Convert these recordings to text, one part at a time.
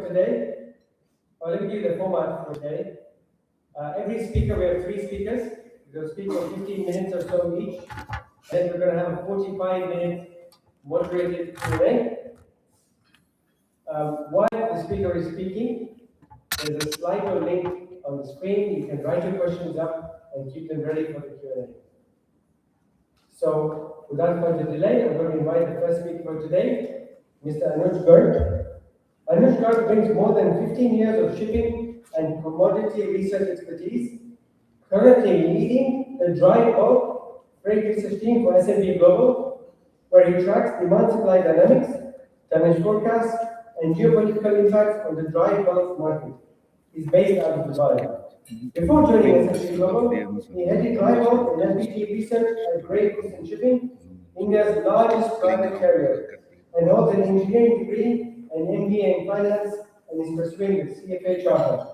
today. Let me give you the format for today. Every speaker, we have 3 speakers. We'll speak for 15 minutes or so each. Then we're going to have a 45-minute moderated Q&A. While the speaker is speaking, there's a Slido link on the screen. You can write your questions up and keep them ready for the Q&A. So, without further delay, I'm going to invite the first speaker for today, Mr. Anuj Garg. Anuj Garg brings more than 15 years of shipping and commodity research expertise, currently leading the dry bulk freight research team for S&P Global, where he tracks demand-supply dynamics, tonnage forecasts, and geopolitical impacts on the dry bulk market. He's based out of Dubai. Before joining S&P Global, he headed dry bulk and LPG research at Great Eastern Shipping, India's largest private carrier, and holds an engineering degree and MBA in finance, and is pursuing the CFA charter.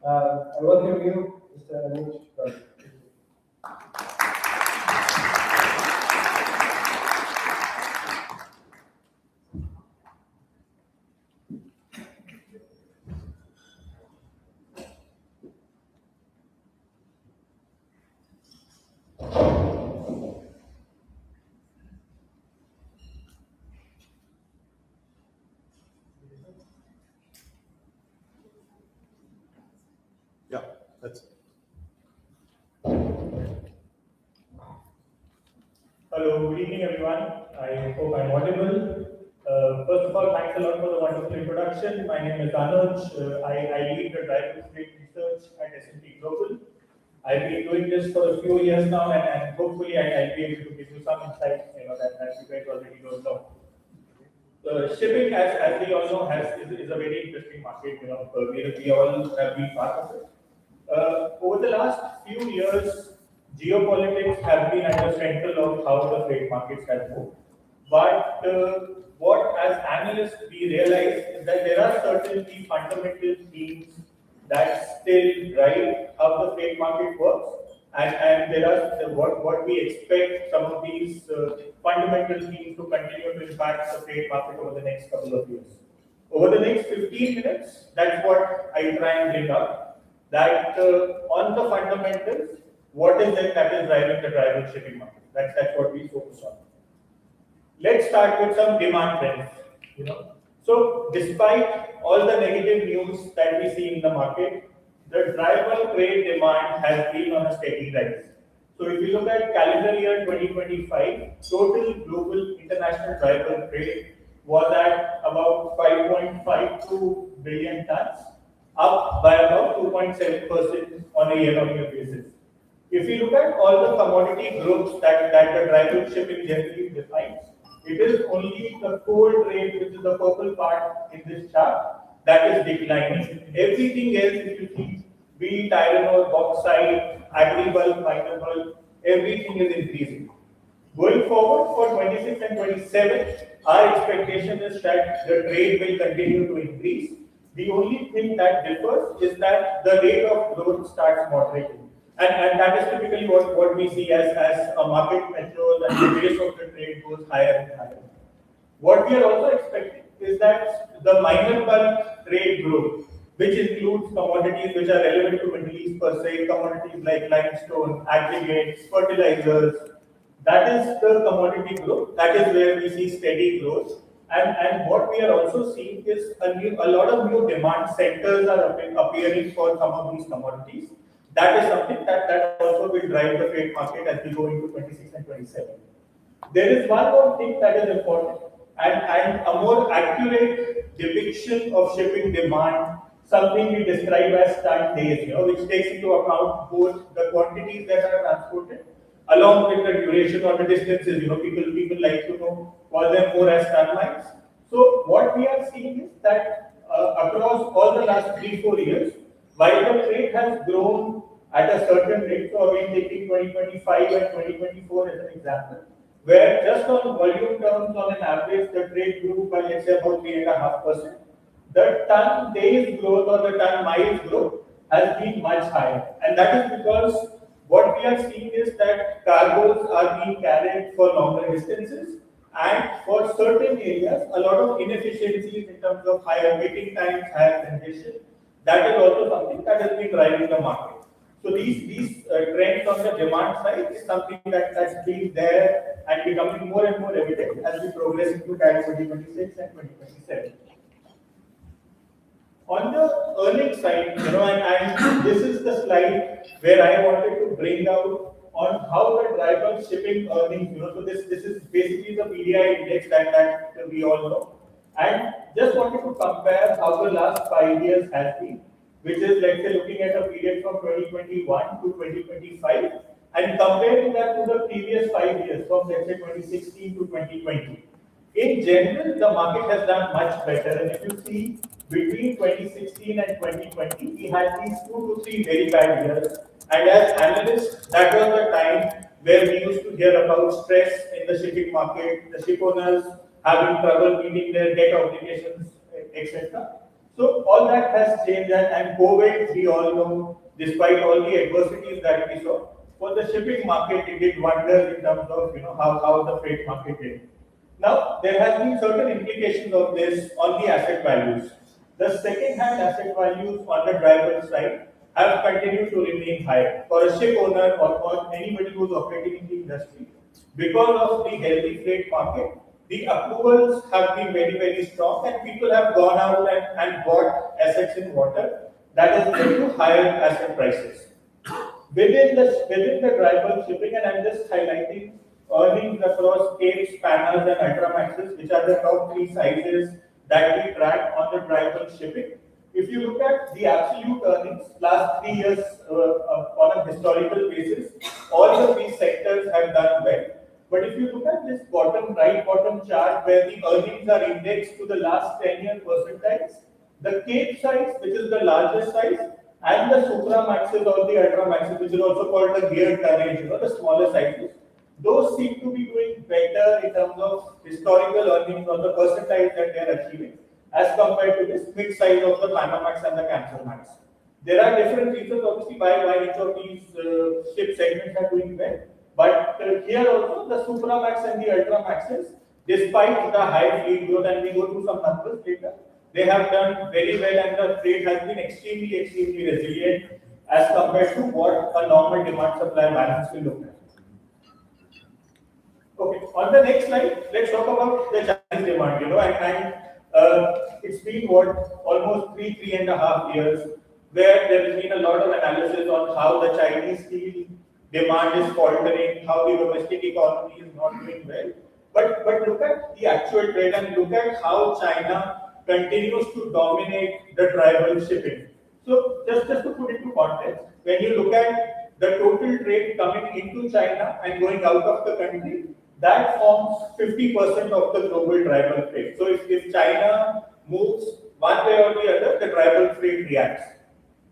I welcome you, Mr. Anuj Garg. Yeah, that's it. Hello, good evening everyone. I hope I'm audible. First of all, thanks a lot for the wonderful introduction. My name is Anuj. I lead the dry bulk freight research at S&P Global. I've been doing this for a few years now, and hopefully I'll be able to give you some insights, that you guys already don't know. Shipping, as we all know, is a very interesting market. We all have been part of it. Over the last few years, geopolitics have been at the center of how the freight markets have moved. But what, as analysts, we realize is that there are certain key fundamental themes that still drive how the freight market works, and there are what we expect some of these fundamental themes to continue to impact the freight market over the next couple of years. Over the next 15 minutes, that's what I try and bring up, that on the fundamentals, what is it that is driving the dry bulk shipping market? That's what we focus on. Let's start with some demand trends. So despite all the negative news that we see in the market, the dry bulk trade demand has been on a steady rise. So if you look at calendar year 2025, total global international dry bulk trade was at about 5.52 billion tons, up by about 2.7% on a year-on-year basis. If you look at all the commodity groups that the dry bulk shipping generally defines, it is only the coal trade, which is the purple part in this chart, that is declining. Everything else, if you see, be it iron ore, bauxite, agri-bulk, minor bulk, everything is increasing. Going forward for 26 and 27, our expectation is that the trade will continue to increase. The only thing that differs is that the rate of growth starts moderating. And that is typically what we see as a market matures and the base of the trade goes higher and higher. What we are also expecting is that the minor bulk trade growth, which includes commodities which are relevant to Middle East per se, commodities like limestone, aggregates, fertilizers, that is the commodity growth. That is where we see steady growth. And what we are also seeing is a lot of new demand sectors are appearing for some of these commodities. That is something that also will drive the freight market as we go into 26 and 27. There is one more thing that is important, and a more accurate depiction of shipping demand, something we describe as ton days, which takes into account both the quantities that are transported along with the duration or the distances. People like to call them more as ton miles. So what we are seeing is that across all the last 3-4 years, while the trade has grown at a certain rate, so again taking 2025 and 2024 as an example, where just on volume terms, on an average, the trade grew by, let's say, about 3.5%. The ton days growth or the ton miles growth has been much higher. And that is because what we are seeing is that cargoes are being carried for longer distances, and for certain areas, a lot of inefficiencies in terms of higher waiting times, higher congestion. That is also something that has been driving the market. So these trends on the demand side is something that's been there and becoming more and more evident as we progress into TAD 2026 and 2027. On the earnings side, and this is the slide where I wanted to bring out on how the dry bulk shipping earnings, so this is basically the PDI index that we all know. And just wanted to compare how the last 5 years has been, which is, let's say, looking at a period from 2021 to 2025 and comparing that to the previous 5 years from, let's say, 2016 to 2020. In general, the market has done much better. And if you see between 2016 and 2020, we had these 2 to 3 very bad years. And as analysts, that was the time where we used to hear about stress in the shipping market, the ship owners having trouble meeting their debt obligations, etc. So all that has changed, and COVID, we all know, despite all the adversities that we saw, for the shipping market, it did wonders in terms of how the freight market did. Now, there has been certain implications of this on the asset values. The second-hand asset values on the dry bulk side have continued to remain high. For a ship owner or anybody who's operating in the industry, because of the healthy freight market, the approvals have been very, very strong, and people have gone out and bought assets in water. That has led to higher asset prices. Within the dry bulk shipping, and I'm just highlighting earnings across Capes, Paners, and Ultramaxes, which are the top 3 sizes that we track on the dry bulk shipping. If you look at the absolute earnings, last 3 years on a historical basis, all the 3 sectors have done well. But if you look at this bottom chart where the earnings are indexed to the last 10-year percentiles, the Cape size, which is the largest size, and the Supramaxes or the Ultramaxes, which is also called the geared tonnage, the smaller sizes, those seem to be doing better in terms of historical earnings or the percentiles that they are achieving as compared to this mid size of the Panamax and the Kamsarmax. There are different reasons, obviously, why each of these ship segments are doing well. But here also, the Supramax and the Ultramaxes, despite the high fleet growth, and we go through some numbers later, they have done very well, and the trade has been extremely, extremely resilient as compared to what a normal demand-supply balance will look like. Okay, on the next slide, let's talk about the Chinese demand, and it's been almost 3.5 years, where there has been a lot of analysis on how the Chinese steel demand is faltering, how the domestic economy is not doing well. But look at the actual trade and look at how China continues to dominate the dry bulk shipping. So just to put it into context, when you look at the total trade coming into China and going out of the country, that forms 50% of the global dry bulk trade. So if China moves one way or the other, the dry bulk trade reacts.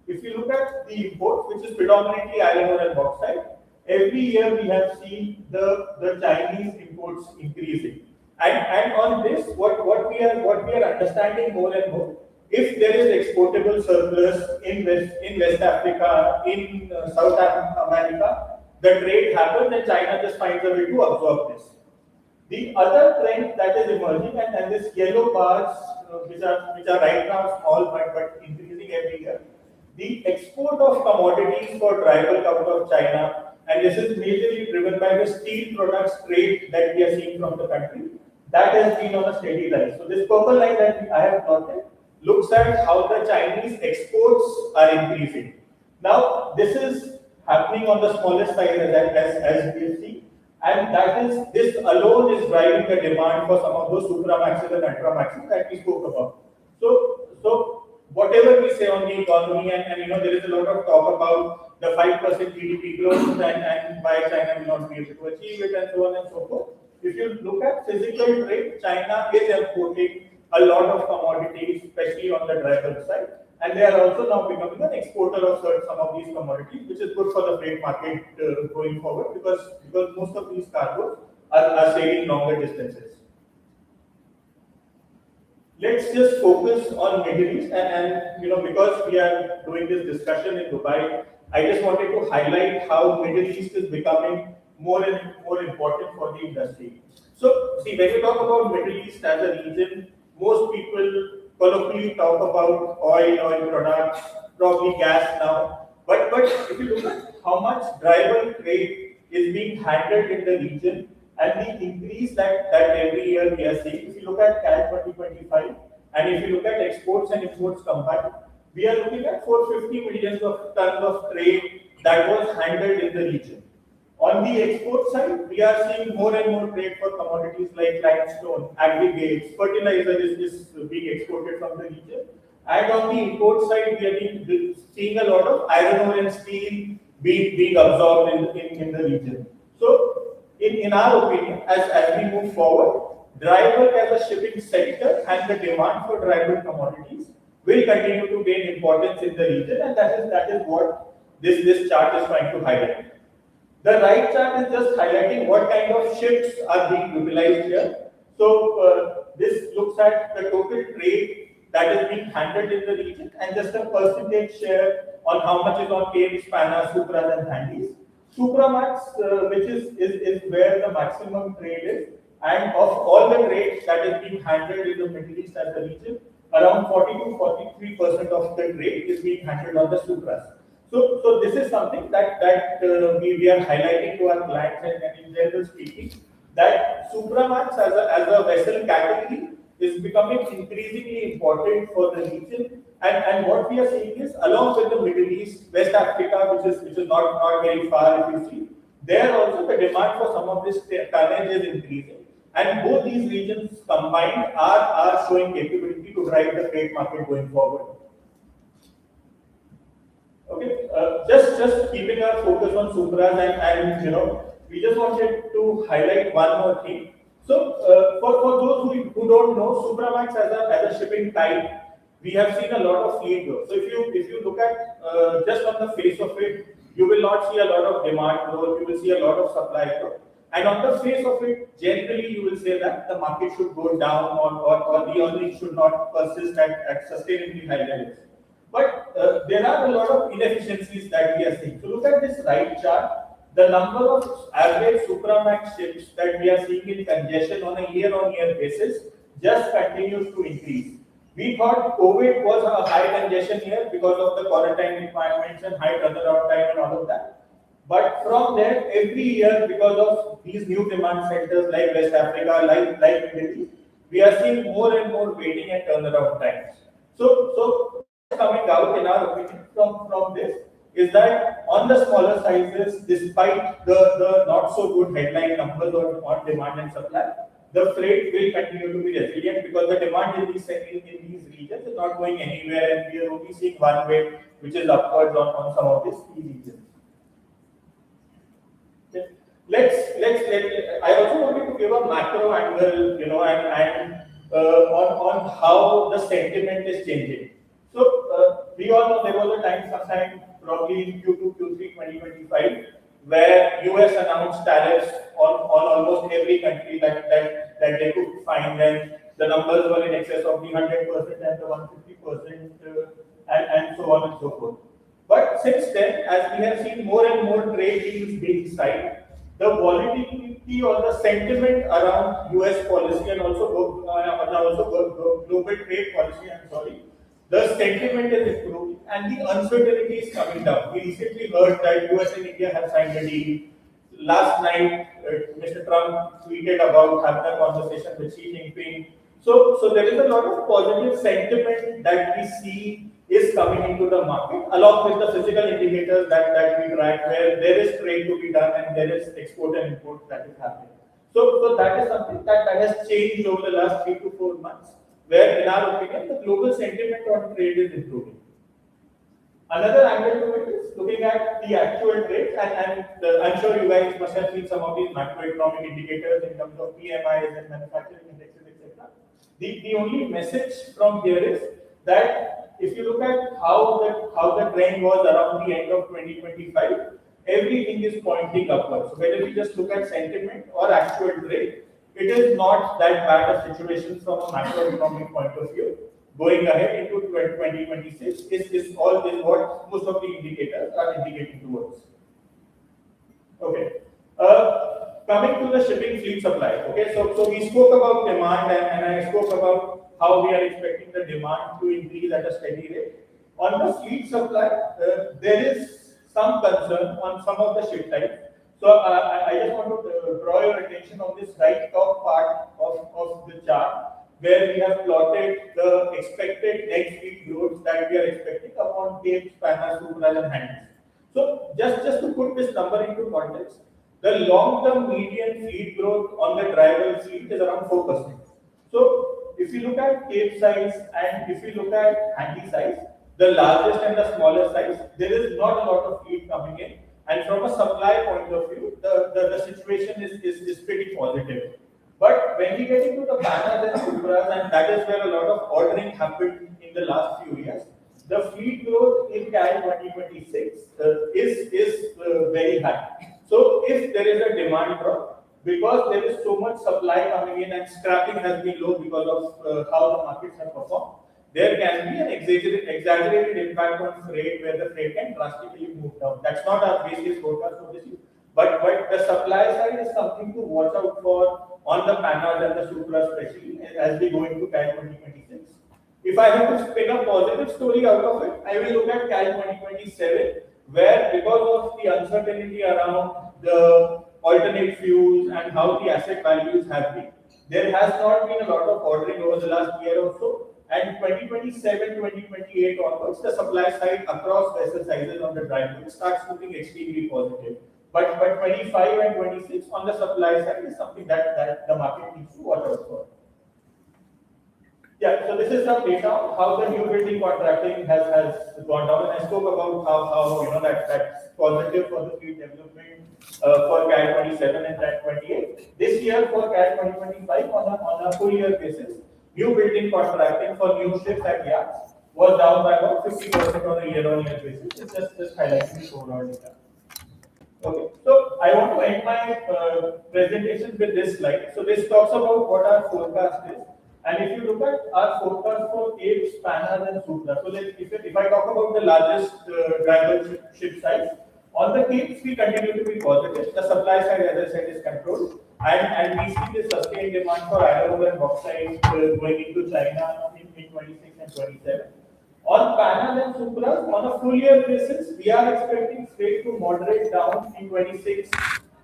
If you look at the imports, which is predominantly iron ore and bauxite, every year we have seen the Chinese imports increasing. And on this, what we are understanding more and more, if there is exportable surplus in West Africa, in South America, the trade happens and China just finds a way to absorb this. The other trend that is emerging, and this yellow bars, which are right now small but increasing every year, the export of commodities for dry bulk out of China, and this is majorly driven by the steel products trade that we are seeing from the country, that has been on a steady rise. So this purple line that I have plotted looks at how the Chinese exports are increasing. Now, this is happening on the smallest size as we have seen, and this alone is driving the demand for some of those Supramaxes and Ultramaxes that we spoke about. So whatever we say on the economy, and there is a lot of talk about the 5% GDP growth and why China will not be able to achieve it and so on and so forth. If you look at physical trade, China is exporting a lot of commodities, especially on the dry bulk side, and they are also now becoming an exporter of some of these commodities, which is good for the freight market going forward because most of these cargoes are sailing longer distances. Let's just focus on Middle East, and because we are doing this discussion in Dubai, I just wanted to highlight how Middle East is becoming more and more important for the industry. So, see, when you talk about Middle East as a region, most people colloquially talk about oil products, probably gas now. But if you look at how much dry bulk trade is being handled in the region and the increase that every year we are seeing, if you look at CAL 2025 and if you look at exports and imports combined, we are looking at 450 million of tons of trade that was handled in the region. On the export side, we are seeing more and more trade for commodities like limestone, aggregates, fertilizer is being exported from the region. And on the import side, we are seeing a lot of iron ore and steel being absorbed in the region. So, in our opinion, as we move forward, dry bulk as a shipping sector and the demand for dry bulk commodities will continue to gain importance in the region, and that is what this chart is trying to highlight. The right chart is just highlighting what kind of ships are being utilized here. So this looks at the total trade that is being handled in the region and just a percentage share on how much is on Capes, Panas, Supras and Handys. Supramax, which is where the maximum trade is, and of all the trades that is being handled in the Middle East as a region, around 40 to 43% of the trade is being handled on the Supras. So this is something that we are highlighting to our clients and in general speaking, that Supramax as a vessel category is becoming increasingly important for the region. And what we are seeing is, along with the Middle East, West Africa, which is not very far if you see, there also the demand for some of this tonnage is increasing. And both these regions combined are showing capability to drive the freight market going forward. Okay, just keeping our focus on Supras and we just wanted to highlight one more thing. So for those who don't know, Supramax as a shipping type, we have seen a lot of fleet growth. So if you look at just on the face of it, you will not see a lot of demand growth, you will see a lot of supply growth. And on the face of it, generally you will say that the market should go down or the earnings should not persist at sustainably high levels. But there are a lot of inefficiencies that we are seeing. So look at this right chart. The number of average Supramax ships that we are seeing in congestion on a year-on-year basis just continues to increase. We thought COVID was a high congestion year because of the quarantine requirements and high turnaround time and all of that. But from there, every year, because of these new demand centers like West Africa, like Middle East, we are seeing more and more waiting and turnaround times. So coming out, in our opinion, from this is that on the smaller sizes, despite the not so good headline numbers on demand and supply, the freight will continue to be resilient because the demand in these regions is not going anywhere, and we are only seeing one way, which is upwards on some of these key regions. Okay. I also wanted to give a macro angle, and on how the sentiment is changing. So we all know there was a time sometime probably in Q2, Q3 2025 where US announced tariffs on almost every country that they could find, and the numbers were in excess of the 100% and the 150% and so on and so forth. But since then, as we have seen more and more trade deals being signed, the volatility or the sentiment around US policy and also global trade policy, the sentiment is improving and the uncertainty is coming down. We recently heard that US and India have signed a deal. Last night, Mr. Trump tweeted about having a conversation with Xi Jinping. So there is a lot of positive sentiment that we see is coming into the market, along with the physical indicators that we track, where there is trade to be done and there is export and import that is happening. So that is something that has changed over the last 3 to 4 months, where in our opinion, the global sentiment on trade is improving. Another angle to it is looking at the actual trade, and I'm sure you guys must have seen some of these macroeconomic indicators in terms of PMIs and manufacturing indexes, etc. The only message from here is that if you look at how the trend was around the end of 2025, everything is pointing upwards. So whether we just look at sentiment or actual trade, it is not that bad a situation from a macroeconomic point of view. Going ahead into 2026 is what most of the indicators are indicating towards. Okay. coming to the shipping fleet supply. Okay, so we spoke about demand and I spoke about how we are expecting the demand to increase at a steady rate. On the fleet supply, there is some concern on some of the ship types. So I just want to draw your attention on this right top part of the chart, where we have plotted the expected net fleet growth that we are expecting upon Capes, Panas, Supras and Handys. So just to put this number into context, the long-term median fleet growth on the dry bulk fleet is around 4%. So if you look at Cape size and if you look at Handy size, the largest and the smaller size, there is not a lot of fleet coming in. And from a supply point of view, the situation is pretty positive. But when we get into the Panas and Supras, and that is where a lot of ordering happened in the last few years, the fleet growth in Cal 2026 is very high. So if there is a demand drop, because there is so much supply coming in and scrapping has been low because of how the markets have performed, there can be an exaggerated impact on freight where the freight can drastically move down. That's not our basis forecast for this year. But the supply side is something to watch out for on the Panas and the Supras, especially as we go into Cal 2026. If I have to spin a positive story out of it, I will look at Cal 2027, where because of the uncertainty around the alternate fuels and how the asset values have been, there has not been a lot of ordering over the last year or so. And 2027, 2028 onwards, the supply side across vessel sizes on the dry bulk starts looking extremely positive. But 25 and 26 on the supply side is something that the market needs to watch out for. Yeah, so this is some data on how the new building contracting has gone down, and I spoke about how that's positive for the fleet development for CAT 27 and CAT 28. This year for CAT 2025 on a full year basis, new building contracting for new ships at yards was down by about 50% on a year-on-year basis. It's just highlighting the overall data. Okay, so I want to end my presentation with this slide. So this talks about what our forecast is. And if you look at our forecast for Capes, Panas and Supras, so if I talk about the largest dry bulk ship size, on the Capes we continue to be positive. The supply side, as I said, is controlled. And we see the sustained demand for iron ore and bauxite going into China in 26 and 27. On Panas and Supras, on a full year basis, we are expecting freight to moderate down in 26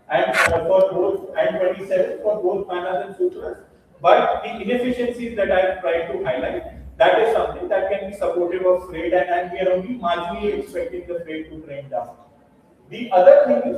and for both and 27 for both Panas and Supras. But the inefficiencies that I have tried to highlight, that is something that can be supportive of freight, and we are only marginally expecting the freight to trend down. The other thing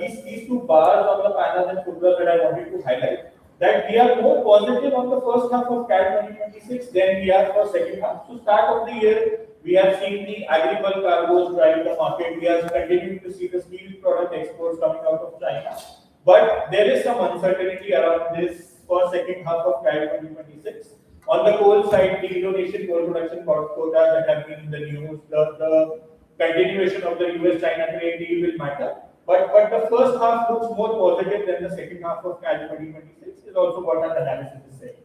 is these two bars on the Panas and Supras that I wanted to highlight, that we are more positive on the first half of CAT 2026 than we are for second half. So start of the year, we have seen the agri-bulk cargoes drive the market. We are continuing to see the steel product exports coming out of China. But there is some uncertainty around this for second half of CAT 2026. On the coal side, the Indonesian coal production quotas that have been in the news, the continuation of the US-China trade deal will matter. But the first half looks more positive than the second half of CAT 2026 is also what our analysis is saying.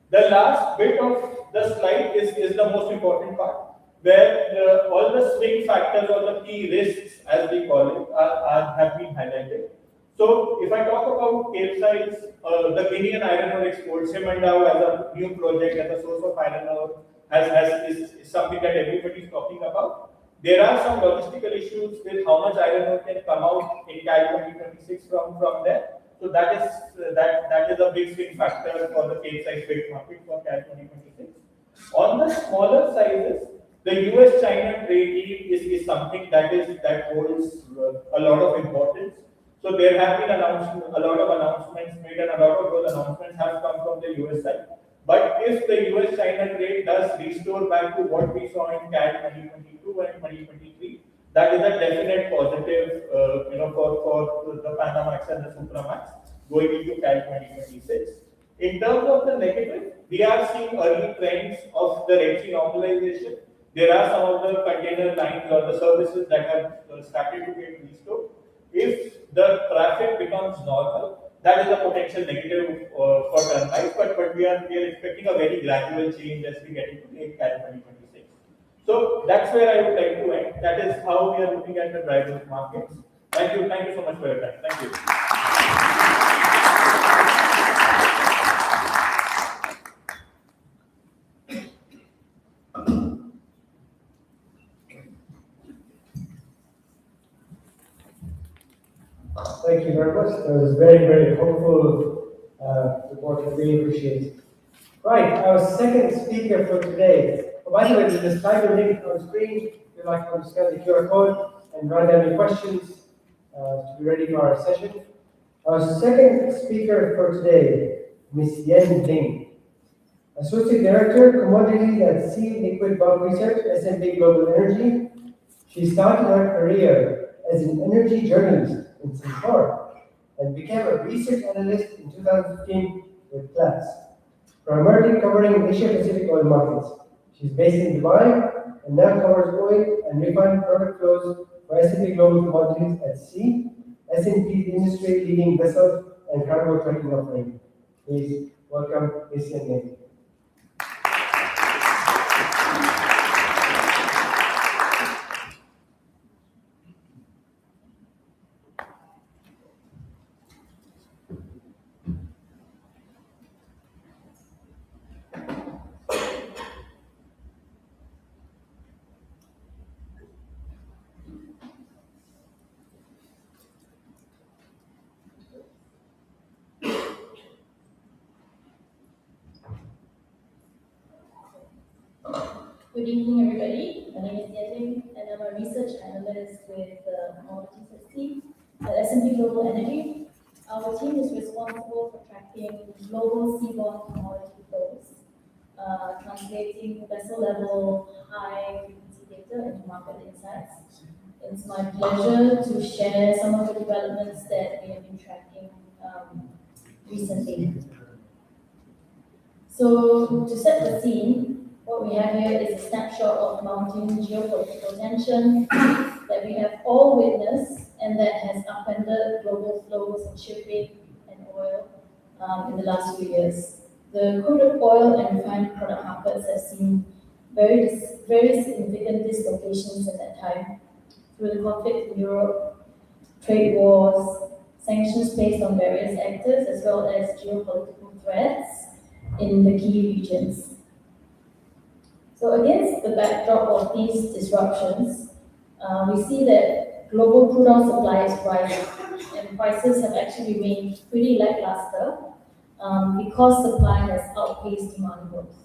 The last bit of the slide is the most important part, where all the swing factors or the key risks, as we call it, have been highlighted. So if I talk about Capesize, the Guinean iron ore exports, Simandao as a new project, as a source of iron ore, is something that everybody is talking about. There are some logistical issues with how much iron ore can come out in CAT 2026 from there. So that is a big swing factor for the Capesize freight market for CAT 2026. On the smaller sizes, the US-China trade deal is something that holds a lot of importance. So there have been a lot of announcements made, and a lot of those announcements have come from the US side. But if the US-China trade does restore back to what we saw in CAT 2022 and 2023, that is a definite positive, for the Panamax and the Supramax going into CAT 2026. In terms of the negative, we are seeing early trends of the Red Sea normalization. There are some of the container lines or the services that have started to get restored. If the traffic becomes normal, that is a potential negative for turnpikes, but we are expecting a very gradual change as we get into late CAT 2026. So that's where I would like to end. That is how we are looking at the dry bulk markets. Thank you so much for your time. Thank you. Thank you very much. That was very, very helpful report. I really appreciate it. Right, our second speaker for today. Oh, by the way, there's this title link on screen. If you'd like to scan the QR code and write down your questions to be ready for our session. Our second speaker for today, Ms. Yen Ling, Associate Director, Commodities at Sea Liquid Bulk Research, S&P Global Energy. She started her career as an energy journalist in Singapore and became a research analyst in 2015 with Platts, primarily covering Asia-Pacific oil markets. She's based in Dubai and now covers oil and refined product flows for S&P Global Commodities at Sea, S&P's industry-leading vessel and cargo tracking offering. Please welcome Ms. Yen Ling. Good evening, everybody. My name is Ling, and I'm a research analyst with Commodities at S&P Global Energy. Our team is responsible for tracking global seaborne commodity flows, translating vessel-level high-frequency data into market insights. It's my pleasure to share some of the developments that we have been tracking recently. So, to set the scene, what we have here is a snapshot of mounting geopolitical tension that we have all witnessed and that has upended global flows in shipping and oil in the last few years. The crude oil and refined product markets have seen very significant dislocations at that time through the conflict in Europe, trade wars, sanctions placed on various actors, as well as geopolitical threats in the key regions. So against the backdrop of these disruptions, we see that global crude oil supply is rising and prices have actually remained pretty lackluster because supply has outpaced demand growth.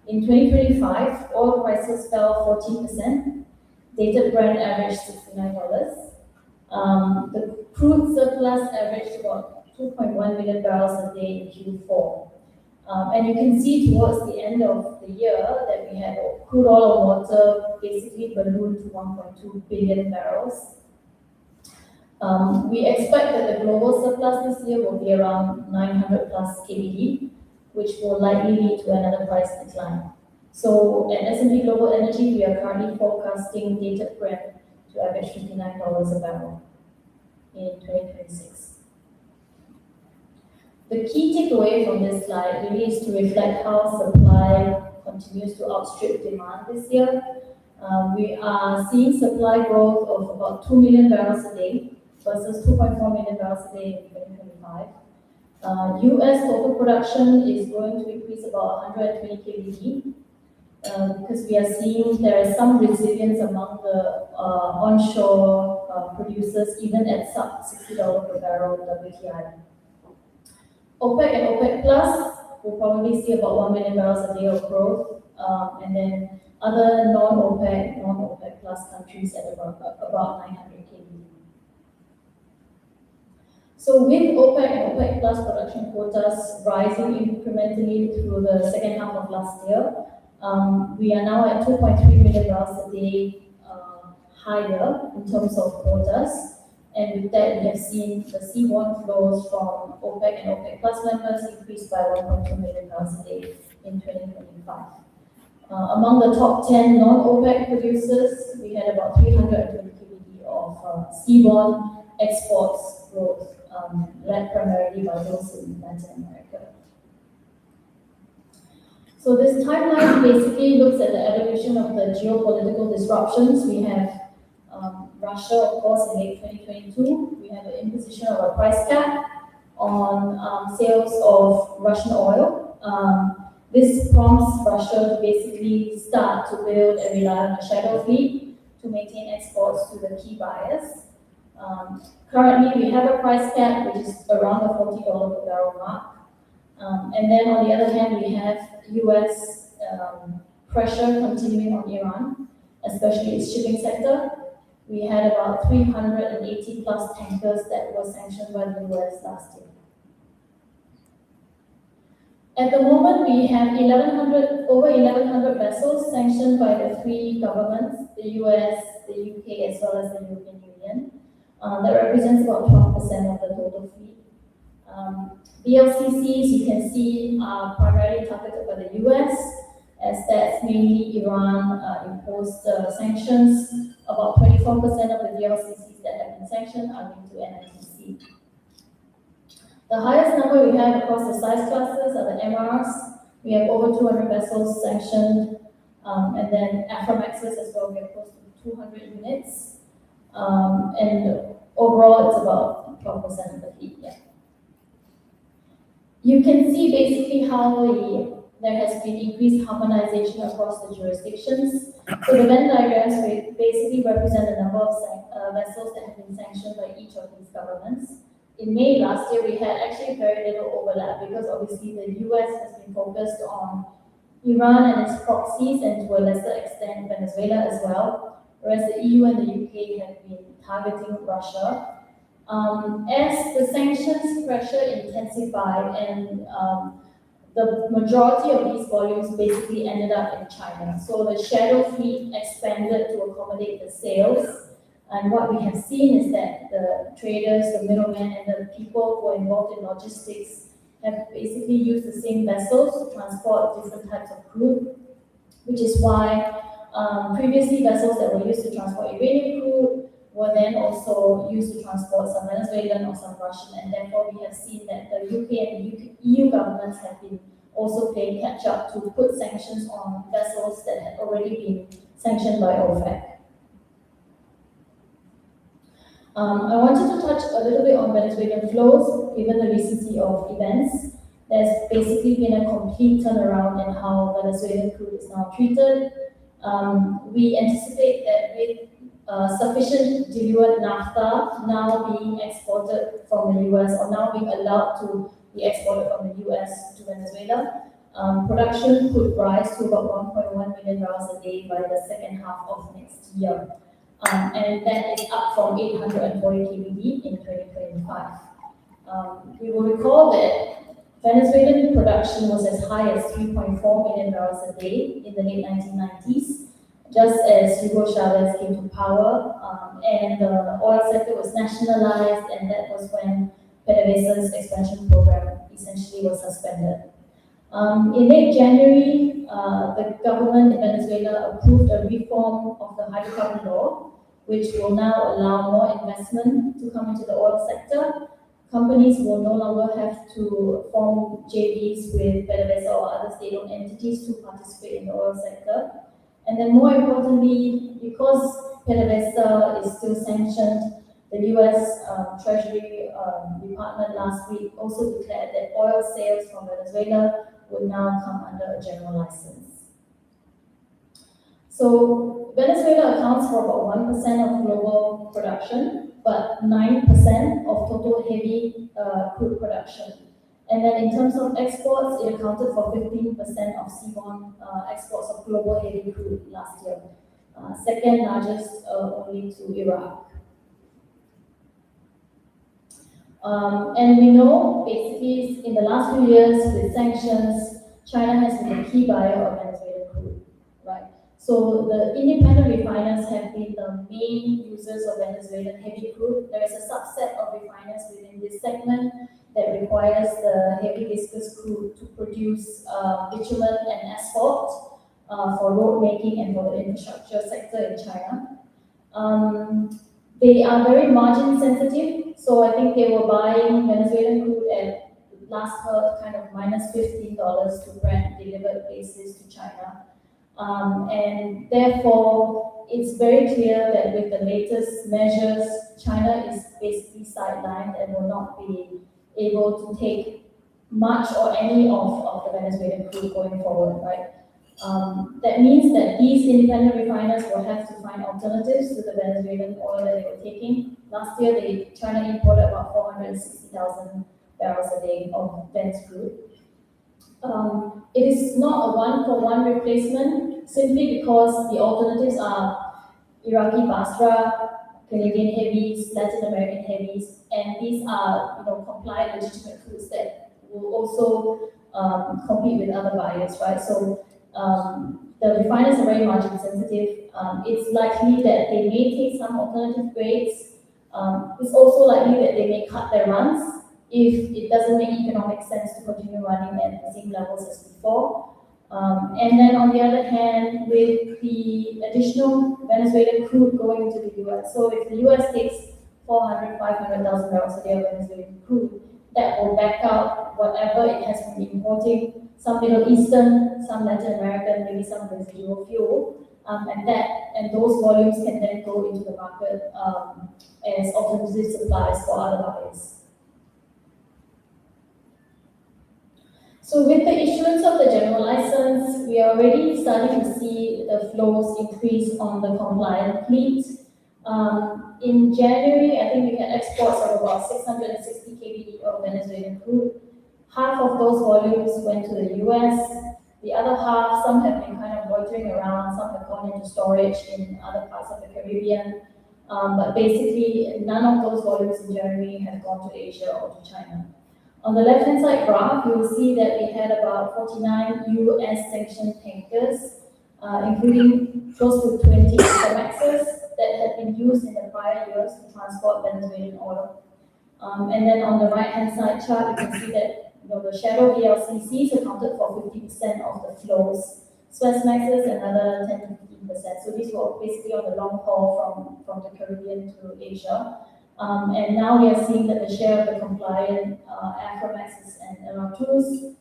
In 2025, oil prices fell 14%, dated Brent averaged $69. The crude surplus averaged about 2.1 million barrels a day in Q4. And you can see towards the end of the year that we had crude oil and water basically ballooned to 1.2 billion barrels. We expect that the global surplus this year will be around 900 plus KBD, which will likely lead to another price decline. So at S&P Global Energy, we are currently forecasting dated Brent to average $59 a barrel in 2026. The key takeaway from this slide really is to reflect how supply continues to outstrip demand this year. We are seeing supply growth of about 2 million barrels a day versus 2.4 million barrels a day in 2025. US total production is going to increase about 120 KBD because we are seeing there is some resilience among the onshore producers, even at sub $60 per barrel WTI. OPEC and OPEC Plus will probably see about 1 million barrels a day of growth, and then other non-OPEC Plus countries at about 900 KBD. So with OPEC and OPEC Plus production quotas rising incrementally through the second half of last year, we are now at 2.3 million barrels a day higher in terms of quotas. And with that, we have seen the seaborne flows from OPEC and OPEC Plus members increase by 1.2 million barrels a day in 2025. Among the top 10 non-OPEC producers, we had about 320 KBD of seaborne exports growth, led primarily by those in Latin America. So this timeline basically looks at the evolution of the geopolitical disruptions. We have Russia, of course, in late 2022, we have the imposition of a price cap on sales of Russian oil. This prompts Russia to basically start to build and rely on a shadow fleet to maintain exports to the key buyers. Currently, we have a price cap which is around the $40 per barrel mark. And then on the other hand, we have US pressure continuing on Iran, especially its shipping sector. We had about 380 plus tankers that were sanctioned by the US last year. At the moment, we have over 1,100 vessels sanctioned by the three governments, the US, the UK, as well as the European Union. That represents about 12% of the total fleet. VLCCs, you can see, are primarily targeted by the US, as that's mainly Iran imposed sanctions. About 24% of the VLCCs that have been sanctioned are linked to NITC. The highest number we have across the size classes are the MRs. We have over 200 vessels sanctioned, and then Aframaxes as well, we have close to 200 units. And overall, it's about 12% of the fleet, yeah. You can see basically how there has been increased harmonization across the jurisdictions. So the Venn diagrams basically represent the number of vessels that have been sanctioned by each of these governments. In May last year, we had actually very little overlap because obviously the US has been focused on Iran and its proxies, and to a lesser extent Venezuela as well, whereas the EU and the UK have been targeting Russia. As the sanctions pressure intensified and the majority of these volumes basically ended up in China. So the shadow fleet expanded to accommodate the sales. And what we have seen is that the traders, the middlemen, and the people who are involved in logistics have basically used the same vessels to transport different types of crude, which is why previously vessels that were used to transport Iranian crude were then also used to transport some Venezuelan or some Russian, and therefore we have seen that the UK and the EU governments have been also playing catch up to put sanctions on vessels that had already been sanctioned by OFAC. I wanted to touch a little bit on Venezuelan flows, given the recency of events. There's basically been a complete turnaround in how Venezuelan crude is now treated. We anticipate that with sufficient diluent naphtha now being exported from the US, or now being allowed to be exported from the US to Venezuela, production could rise to about 1.1 million barrels a day by the second half of next year. And that is up from 840 kbd in 2025. We will recall that Venezuelan production was as high as 3.4 million barrels a day in the late 1990s, just as Hugo Chavez came to power, and the oil sector was nationalized, and that was when PDVSA's expansion program essentially was suspended. In late January, the government in Venezuela approved a reform of the hydrocarbon law, which will now allow more investment to come into the oil sector. Companies will no longer have to form JVs with PDVSA or other state-owned entities to participate in the oil sector. And then more importantly, because PDVSA is still sanctioned, the US Treasury Department last week also declared that oil sales from Venezuela would now come under a general license. So Venezuela accounts for about 1% of global production, but 9% of total heavy crude production. And then in terms of exports, it accounted for 15% of seaborne exports of global heavy crude last year. Second largest only to Iraq. And we know basically in the last few years with sanctions, China has been a key buyer of Venezuelan crude, right? So the independent refiners have been the main users of Venezuelan heavy crude. There is a subset of refiners within this segment that requires the heavy viscous crude to produce bitumen and asphalt for road making and for the infrastructure sector in China. They are very margin sensitive, so I think they were buying Venezuelan crude at last heard kind of minus $15 to Brent delivered basis to China. And therefore, it's very clear that with the latest measures, China is basically sidelined and will not be able to take much or any of the Venezuelan crude going forward, right? That means that these independent refiners will have to find find alternatives to the Venezuelan oil that they were taking. Last year, China imported about 460,000 barrels a day of Venice crude. It is not a one-for-one replacement simply because the alternatives are Iraqi Basra, Canadian heavies, Latin American heavies, and these are compliant legitimate crudes that will also compete with other buyers, right? So the refiners are very margin sensitive. It's likely that they may take some alternative grades. It's also likely that they may cut their runs if it doesn't make economic sense to continue running at the same levels as before. And then on the other hand, with the additional Venezuelan crude going to the US, so if the US takes 500,000 barrels a day of Venezuelan crude, that will back out whatever it has been importing, some Middle Eastern, some Latin American, maybe some residual fuel, and those volumes can then go into the market as alternative supplies for other buyers. So with the issuance of the general license, we are already starting to see the flows increase on the compliant fleet. In January, I think we had exports of about 660 kbd of Venezuelan crude. Half of those volumes went to the US. The other half, some have been kind of loitering around, some have gone into storage in other parts of the Caribbean. But basically, none of those volumes in January have gone to Asia or to China. On the left-hand side graph, you will see that we had about 49 US sanctioned tankers, including close to 20 Emirates that had been used in the prior years to transport Venezuelan oil. And then on the right-hand side chart, you can see that the shadow VLCCs accounted for 50% of the flows. Suezmaxes another 10 to 15%. So these were basically on the long haul from the Caribbean to Asia. And now we are seeing that the share of the compliant Aframaxes and LR2s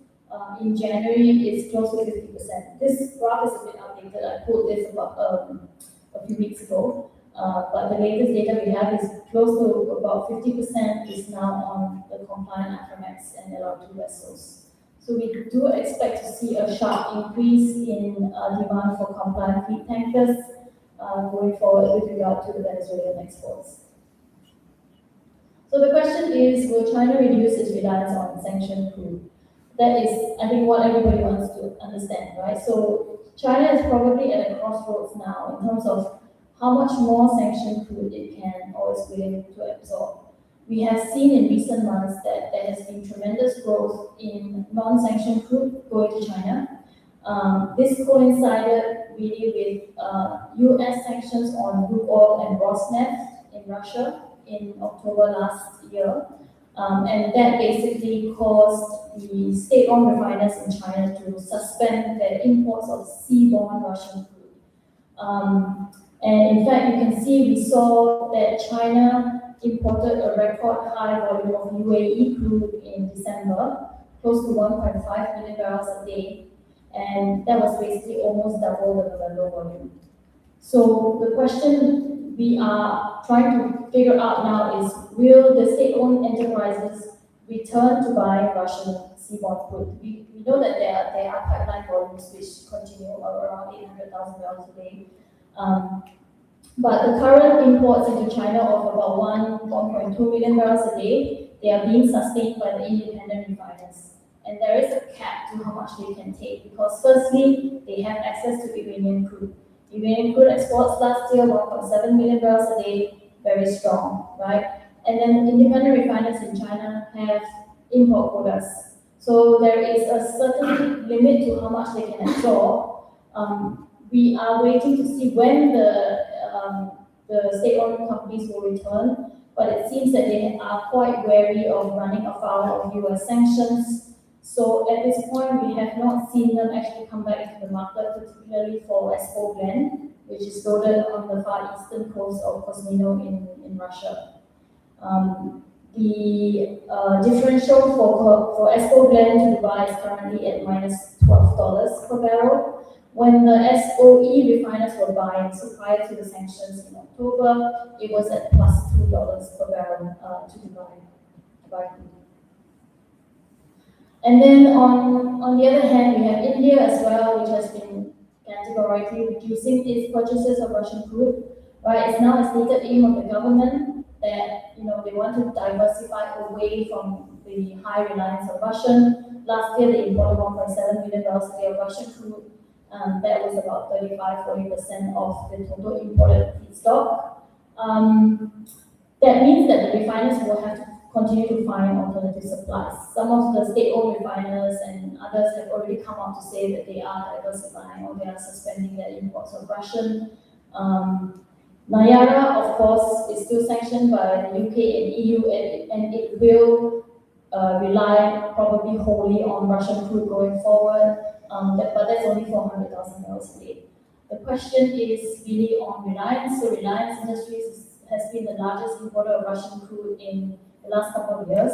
in January is close to 50%. This graph is a bit outdated. I pulled this about a few weeks ago. But the latest data we have is close to about 50% is now on the compliant Aframax and LR2 vessels. So we do expect to see a sharp increase in demand for compliant fleet tankers going forward with regard to the Venezuelan exports. So the question is, will China reduce its reliance on sanctioned crude? That is, I think, what everybody wants to understand, right? So China is probably at a crossroads now in terms of how much more sanctioned crude it can or is willing to absorb. We have seen in recent months that there has been tremendous growth in non-sanctioned crude going to China. This coincided really with US sanctions on crude oil and Rosneft in Russia in October last year. And that basically caused the state-owned refiners in China to suspend their imports of seaborne Russian crude. And in fact, you can see we saw that China imported a record high volume of UAE crude in December, close to 1.5 million barrels a day. And that was basically almost double the November volume. So the question we are trying to figure out now is, will the state-owned enterprises return to buying Russian seaborne crude? We know that there are pipeline volumes which continue around 800,000 barrels a day. But the current imports into China of about 1.2 million barrels a day, they are being sustained by the independent refiners. And there is a cap to how much they can take because firstly, they have access to Iranian crude. Iranian crude exports last year, 1.7 million barrels a day, very strong, right? And then independent refiners in China have import quotas. So there is a certain limit to how much they can absorb. We are waiting to see when the state-owned companies will return, but it seems that they are quite wary of running afoul of US sanctions. So at this point, we have not seen them actually come back into the market, particularly for Espo Blend, which is loaded on the far eastern coast of Kosmino in Russia. The differential for Espo Blend to Dubai is currently at minus $12 per barrel. When the SOE refiners were buying, so prior to the sanctions in October, it was at plus $2 per barrel to Dubai. And then on the other hand, we have India as well, which has been categorically reducing its purchases of Russian crude. Right, it's now a stated aim of the government that they want to diversify away from the high reliance of Russian. Last year they imported $1.7 million a day of Russian crude. That was about 35-40% of the total imported feedstock. That means that the refiners will have to continue to find alternative supplies. Some of the state-owned refiners and others have already come out to say that they are diversifying or they are suspending their imports of Russian. Nayara, of course, is still sanctioned by the UK and EU, and it will rely probably wholly on Russian crude going forward, but that's only 400,000 barrels a day. The question is really on Reliance. So Reliance Industries has been the largest importer of Russian crude in the last couple of years.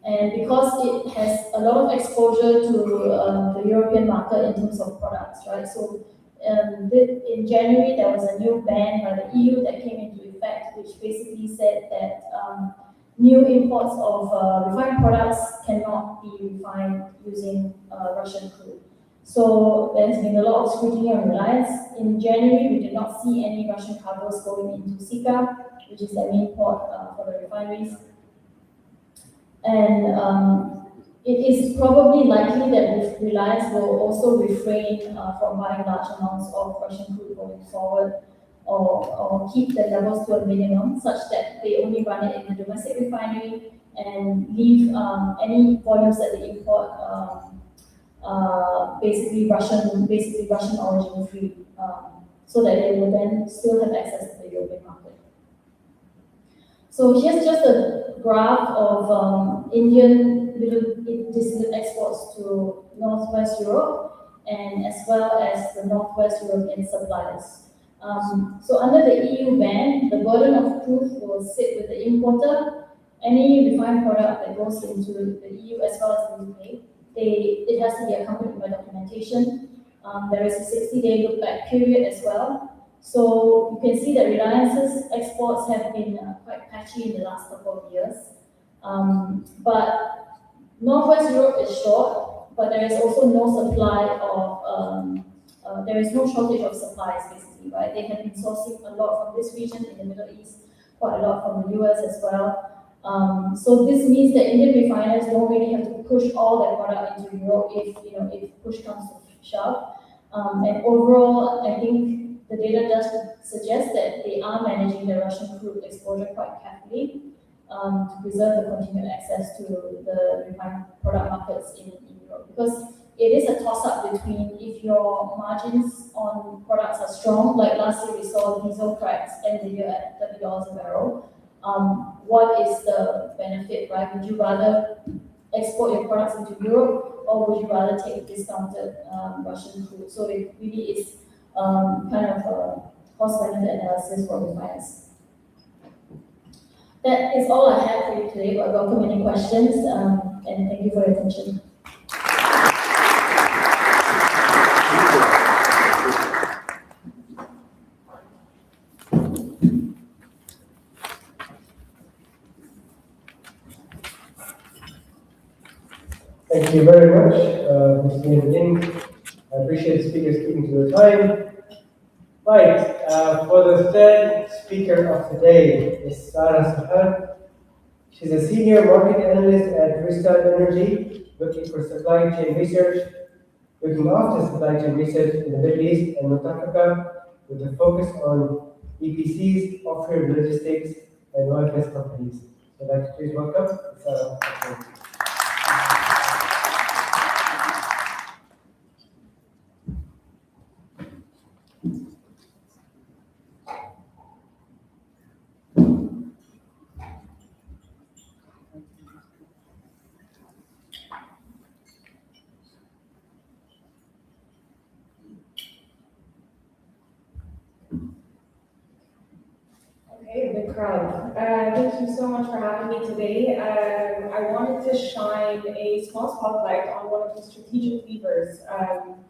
And because it has a lot of exposure to the European market in terms of products, right? So in January, there was a new ban by the EU that came into effect, which basically said that new imports of refined products cannot be refined using Russian crude. So there's been a lot of scrutiny on Reliance. In January, we did not see any Russian cargoes going into Sika, which is the main port for the refineries. And it is probably likely that Reliance will also refrain from buying large amounts of Russian crude going forward, or keep the levels to a minimum such that they only run it in the domestic refinery and leave any volumes that they import basically Russian origin free, so that they will then still have access to the European market. So here's just a graph of Indian middle distillate exports to Northwest Europe and as well as the Northwest European suppliers. So under the EU ban, the burden of proof will sit with the importer. Any refined product that goes into the EU as well as the UK, it has to be accompanied by documentation. There is a 60-day look-back period as well. So you can see that Reliance's exports have been quite patchy in the last couple of years. But Northwest Europe is short, but there is also no supply of, there is no shortage of supplies basically, right? They have been sourcing a lot from this region in the Middle East, quite a lot from the US as well. So this means that Indian refiners don't really have to push all their product into Europe if push comes to shove. And overall, I think the data does suggest that they are managing their Russian crude exposure quite carefully to preserve the continued access to the refined product markets in Europe. Because it is a toss-up between if your margins on products are strong, like last year we saw diesel cracks end the year at $30 a barrel. What is the benefit, right? Would you rather export your products into Europe, or would you rather take discounted Russian crude? So it really is kind of a cost-benefit analysis for refiners. That is all I have for you today, but I welcome any questions, and thank you for your attention. Thank you very much, Mr. Ling. I appreciate the speakers keeping to the time. Right, for the third speaker of the day is Sara Sarhan. She's a senior market analyst at Rystad Energy, looking for supply chain research, looking after supply chain research in the Middle East and North Africa, with a focus on EPCs, offshore logistics, and oil and gas companies. So I'd like to please welcome Sara. Okay, big crowd. Thank you so much for having me today. I wanted to shine a small spotlight on one of the strategic levers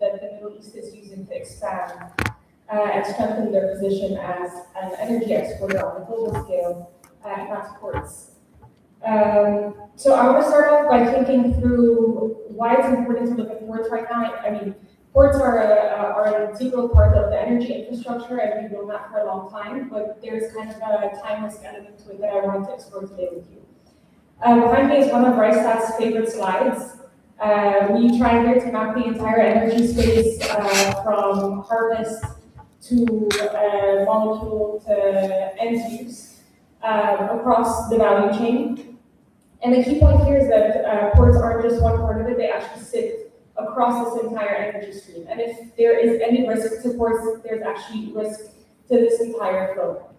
that the Middle East is using to expand and strengthen their position as an energy exporter on a global scale, and that's ports. So I want to start off by thinking through why it's important to look at ports right now. I mean, Ports are an integral part of the energy infrastructure, and we've known that for a long time, but there's kind of a time risk element to it that I wanted to explore today with you. Behind me is one of Rystad's favorite slides. We try here to map the entire energy space from harvest to molecule to end use across the value chain. And the key point here is that ports aren't just one part of it, they actually sit across this entire energy stream. And if there is any risk to ports, there's actually risk to this entire flow.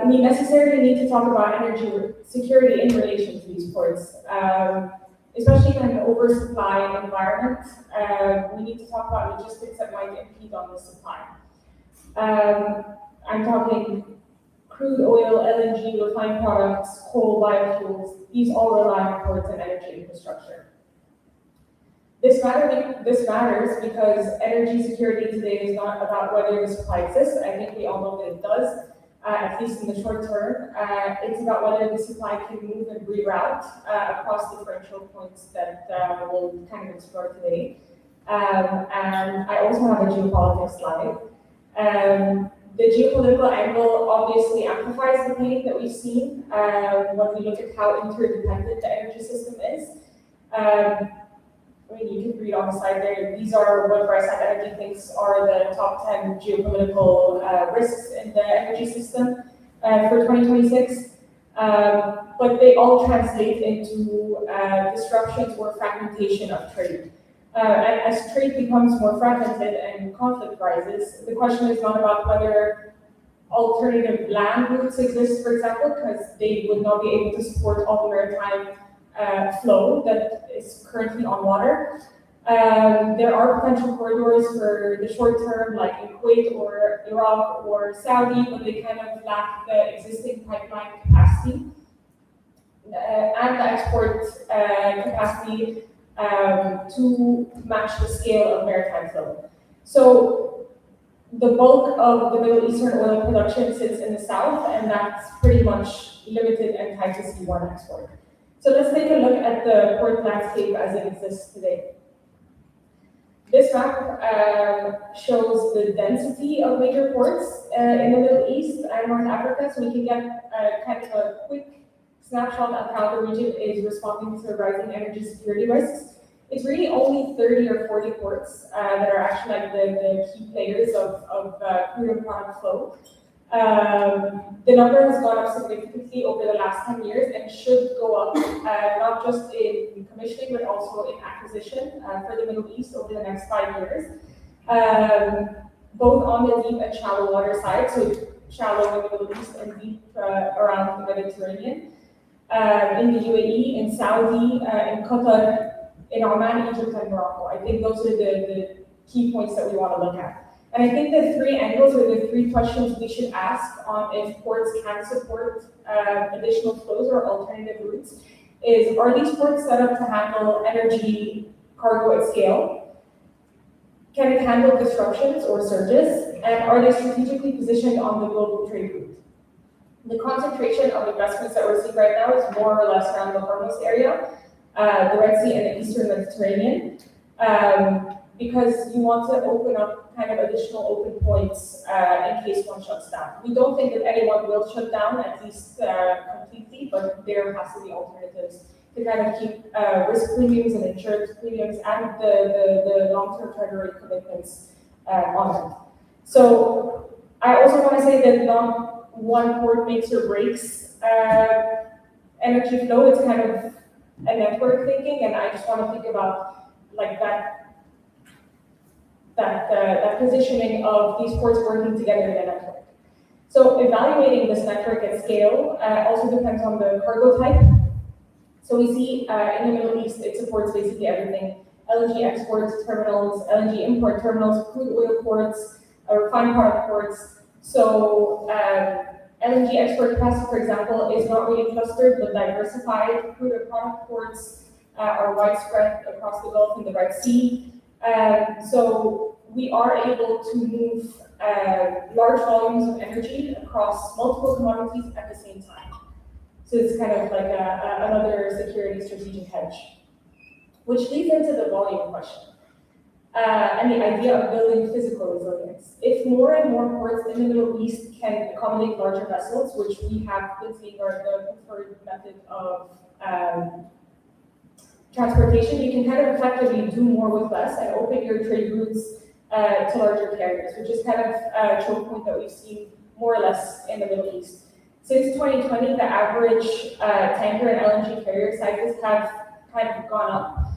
We necessarily need to talk about energy security in relation to these ports, especially in an oversupply environment. We need to talk about logistics that might impede on the supply. I'm talking crude oil, LNG, refined products, coal, biofuels. These all rely on ports and energy infrastructure. This matters because energy security today is not about whether the supply exists. I think we all know that it does, at least in the short term. It's about whether the supply can move and reroute across differential points that we'll kind of explore today. And I also have a geopolitics slide. The geopolitical angle obviously amplifies the pain that we've seen when we look at how interdependent the energy system is. I mean, you can read on the side there, these are what Rystad Energy thinks are the top 10 geopolitical risks in the energy system for 2026. But they all translate into disruptions or fragmentation of trade. And as trade becomes more fragmented and conflict rises, the question is not about whether alternative land routes exist, for example, because they would not be able to support all the maritime flow that is currently on water. There are potential corridors for the short term, like in Kuwait or Iraq or Saudi, but they kind of lack the existing pipeline capacity and the export capacity to match the scale of maritime flow. So the bulk of the Middle Eastern oil production sits in the south, and that's pretty much limited and tied to seaborne export. So let's take a look at the port landscape as it exists today. This map shows the density of major ports in the Middle East and North Africa, so we can get kind of a quick snapshot of how the region is responding to rising energy security risks. It's really only 30 or 40 ports that are actually like the key players of crude and product flow. The number has gone up significantly over the last 10 years and should go up not just in commissioning but also in acquisition for the Middle East over the next 5 years, both on the deep and shallow water side, so shallow in the Middle East and deep around the Mediterranean, in the UAE, in Saudi, in Qatar, in Oman, Egypt, and Morocco. I think those are the key points that we want to look at. And I think the three angles or the three questions we should ask on if ports can support additional flows or alternative routes is, are these ports set up to handle energy cargo at scale? Can it handle disruptions or surges? And are they strategically positioned on the global trade route? The concentration of investments that we're seeing right now is more or less around the Hormuz area, the Red Sea and the Eastern Mediterranean, because you want to open up kind of additional open points in case one shuts down. We don't think that anyone will shut down, at least completely, but there has to be alternatives to kind of keep risk premiums and insurance premiums and the long-term treasury commitments on it. So I also want to say that not one port makes or breaks energy flow. It's kind of a network thinking, and I just want to think about like that positioning of these ports working together in a network. So evaluating this network at scale also depends on the cargo type. So we see in the Middle East, it supports basically everything: LNG exports terminals, LNG import terminals, crude oil ports, refined product ports. So LNG export capacity, for example, is not really clustered but diversified. Crude and product ports are widespread across the Gulf and the Red Sea. So we are able to move large volumes of energy across multiple commodities at the same time. So it's kind of like another security strategic hedge, which leads into the volume question. and the idea of building physical resilience. If more and more ports in the Middle East can accommodate larger vessels, which we have been seeing are the preferred method of transportation, you can kind of effectively do more with less and open your trade routes to larger carriers, which is kind of a choke point that we've seen more or less in the Middle East. Since 2020, the average tanker and LNG carrier sizes have kind of gone up,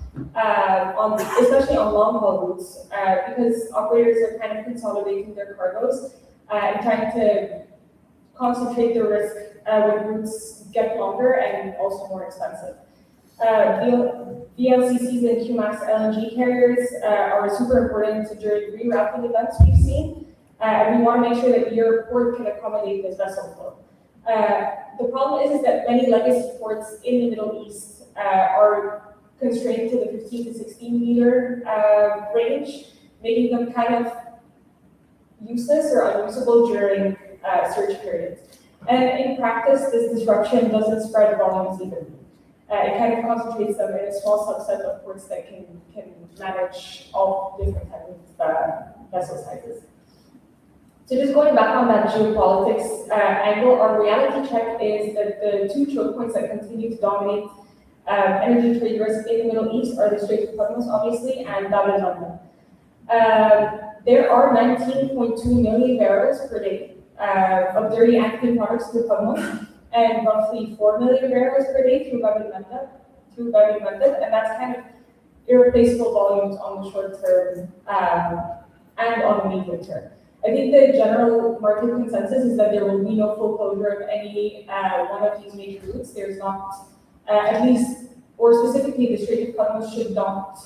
especially on long-haul routes, because operators are kind of consolidating their cargoes and trying to concentrate the risk when routes get longer and also more expensive. VLCCs and QMax LNG carriers are super important during rerouting events we've seen, and we want to make sure that your port can accommodate this vessel flow. The problem is that many legacy ports in the Middle East are constrained to the 15 to 16 meter range, making them kind of useless or unusable during surge periods. And in practice, this disruption doesn't spread volumes evenly. It kind of concentrates them in a small subset of ports that can manage all different types of vessel sizes. So just going back on that geopolitics angle, our reality check is that the two choke points that continue to dominate energy trade risk in the Middle East are the Strait of Hormuz, obviously, and Bab el-Mandeb. There are 19.2 million barrels per day of dirty and clean products through Hormuz, and roughly 4 million barrels per day through Bab el-Mandeb, and that's kind of irreplaceable volumes on the short term and on the medium term. I think the general market consensus is that there will be no full closure of any one of these major routes. There's not, at least, or specifically the Strait of Hormuz should not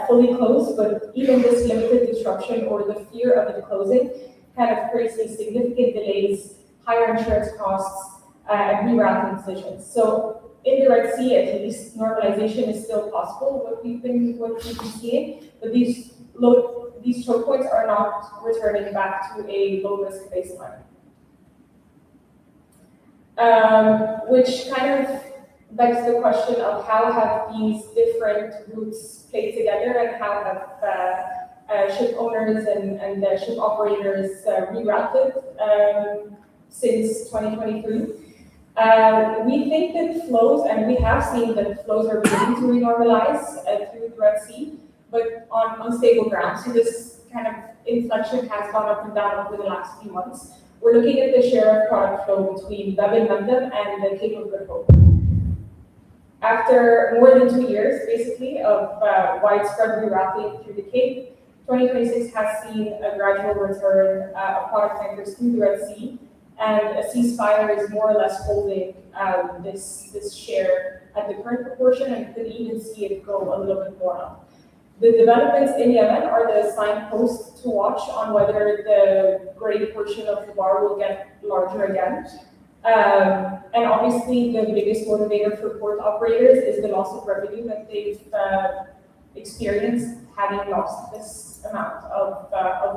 fully close, but even this limited disruption or the fear of it closing kind of creates these significant delays, higher insurance costs, and rerouting decisions. So in the Red Sea, at least, normalization is still possible, what we've been seeing, but these choke points are not returning back to a low-risk baseline. Which kind of begs the question of how have these different routes played together and how have ship owners and ship operators rerouted since 2023. We think that flows, and we have seen that flows are beginning to renormalize through the Red Sea, but on unstable ground. So this kind of inflection has gone up and down over the last few months. We're looking at the share of product flow between Bab el-Mandeb and the Cape of Good Hope. After more than 2 years, basically, of widespread rerouting through the Cape, 2026 has seen a gradual return of product tankers through the Red Sea, and a ceasefire is more or less holding this share at the current proportion, and could even see it go a little bit more up. The developments in Yemen are the signpost to watch on whether the gray portion of the bar will get larger again. And obviously, the biggest motivator for port operators is the loss of revenue that they've experienced having lost this amount of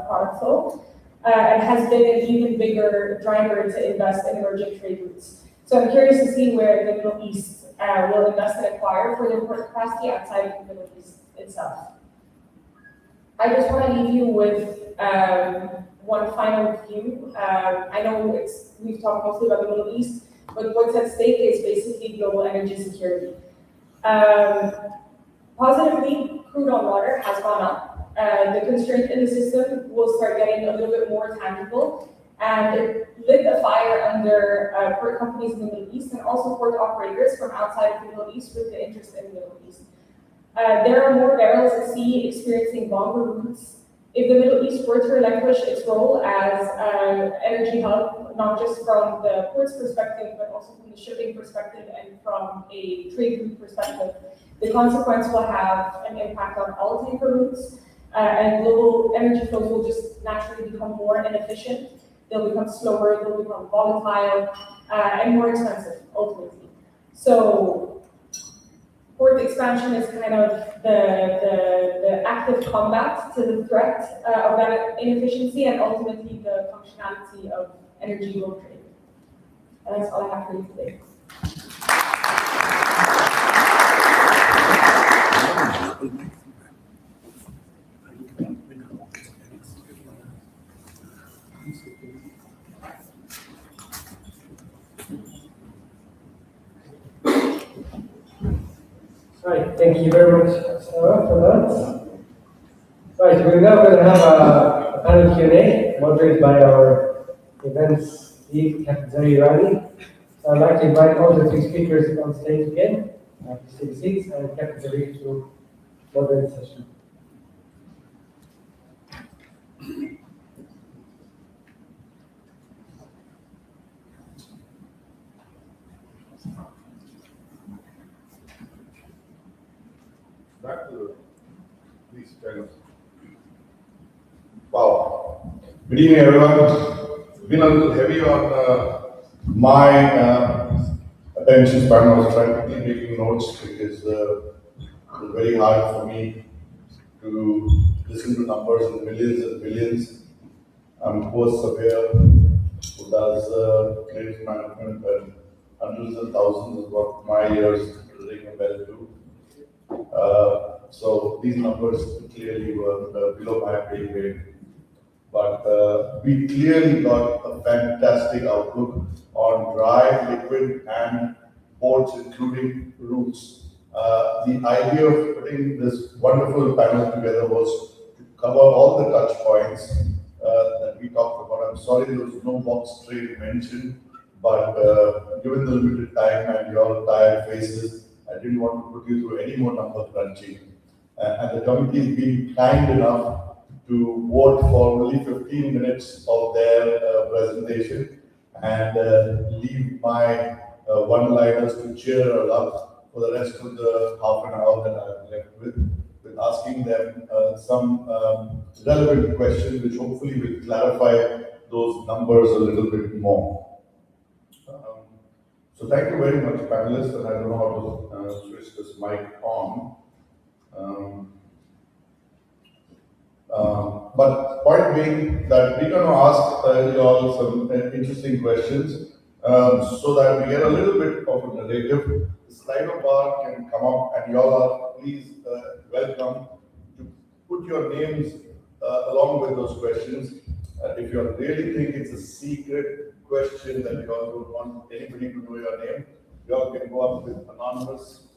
product flow. And has been an even bigger driver to invest in emerging trade routes. So I'm curious to see where the Middle East will invest and acquire for their port capacity outside of the Middle East itself. I just want to leave you with one final view. I know we've talked mostly about the Middle East, but what's at stake is basically global energy security. Positively, crude on water has gone up. The constraint in the system will start getting a little bit more tangible, and it lit a fire under port companies in the Middle East and also port operators from outside of the Middle East with the interest in the Middle East. There are more barrels at sea experiencing longer routes. If the Middle East were to relinquish its role as an energy hub, not just from the port's perspective, but also from the shipping perspective and from a trade route perspective, the consequence will have an impact on all tanker routes, and global energy flows will just naturally become more inefficient. They'll become slower, they'll become volatile, and more expensive, ultimately. So port expansion is kind of the active combat to the threat of that inefficiency and ultimately the functionality of energy global trade. And that's all I have for you today. Right, thank you very much, Sarah, for that. Right, we're now going to have a panel Q&A moderated by our events lead, Captain Zayed. So I'd like to invite all the three speakers on stage again, to take seats, and Captain Zayed to moderate the session. Back to the, please tell us. Wow. Good evening, everyone. It's been a little heavy on my attention span. I was trying to keep making notes because it was very hard for me to listen to numbers in millions and billions. I'm a poor surveyor who does claims management, and hundreds and thousands is what my ears ring a bell to. So these numbers clearly were below my pay grade. But we clearly got a fantastic outlook on dry, liquid, and ports, including routes. The idea of putting this wonderful panel together was to cover all the touch points that we talked about. I'm sorry there was no box trade mentioned, but given the limited time and your tired faces, I didn't want to put you through any more number crunching. And the committee has been kind enough to vote for only 15 minutes of their presentation and leave my one-liners to cheer her up for the rest of the half an hour that I'm left with asking them some relevant questions which hopefully will clarify those numbers a little bit more. So thank you very much, panelists, and I don't know how to switch this mic on. But point being that we're going to ask you all some interesting questions so that we get a little bit of a narrative. The Slido bar can come up, and you all are please welcome to put your names along with those questions. If you really think it's a secret question that you all don't want anybody to know your name, you all can go up with anonymous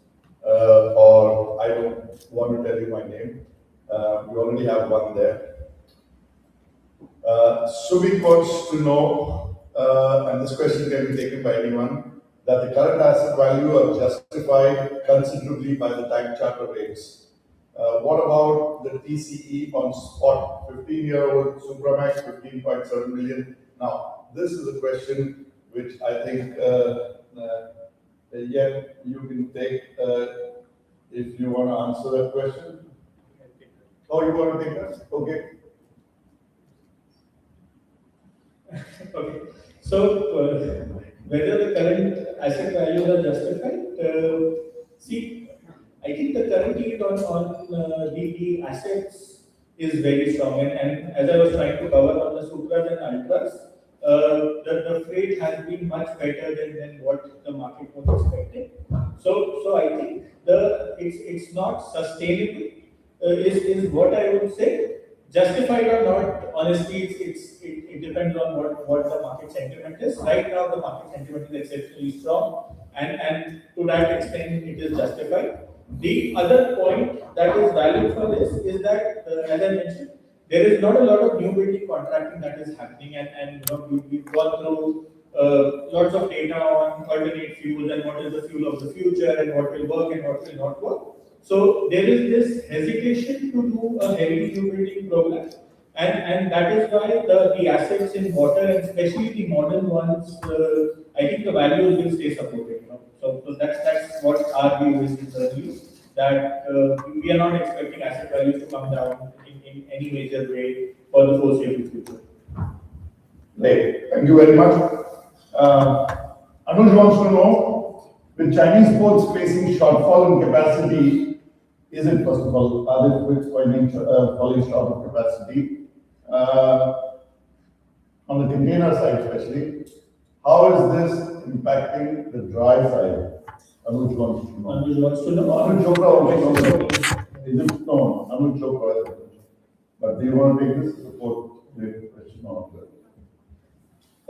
or I don't want to tell you my name. We already have one there. Subhi wants to know, and this question can be taken by anyone, that the current asset value are justified considerably by the time charter rates. What about the TCE on spot? 15-year-old Supramax, 15.7 million. Now, this is a question which I think, yeah, you can take if you want to answer that question. Oh, you want to take that? Okay. Okay. So, whether the current asset values are justified, see, I think the current yield on the assets is very strong, and as I was trying to cover on the Supras and Ultras, the freight has been much better than what the market was expecting. So I think it's not sustainable. Is what I would say. Justified or not, honestly, it depends on what the market sentiment is. Right now, the market sentiment is exceptionally strong, and to that extent, it is justified. The other point that is valid for this is that, as I mentioned, there is not a lot of new building contracting that is happening, and we've gone through lots of data on alternate fuels and what is the fuel of the future and what will work and what will not work. So there is this hesitation to do a heavy new building program, and that is why the assets in water, and especially the modern ones, I think the values will stay supported. So that's what our view is internally, that we are not expecting asset values to come down in any major way for the foreseeable future. Great, thank you very much. Anuj wants to know, with Chinese ports facing shortfall in capacity, is it, first of all, are they falling short of capacity? On the container side especially, how is this impacting the dry side? Anuj wants to know. Anuj wants to know. Anuj Chopra also knows. No, Anuj Chopra. But do you want to take this support the question on that?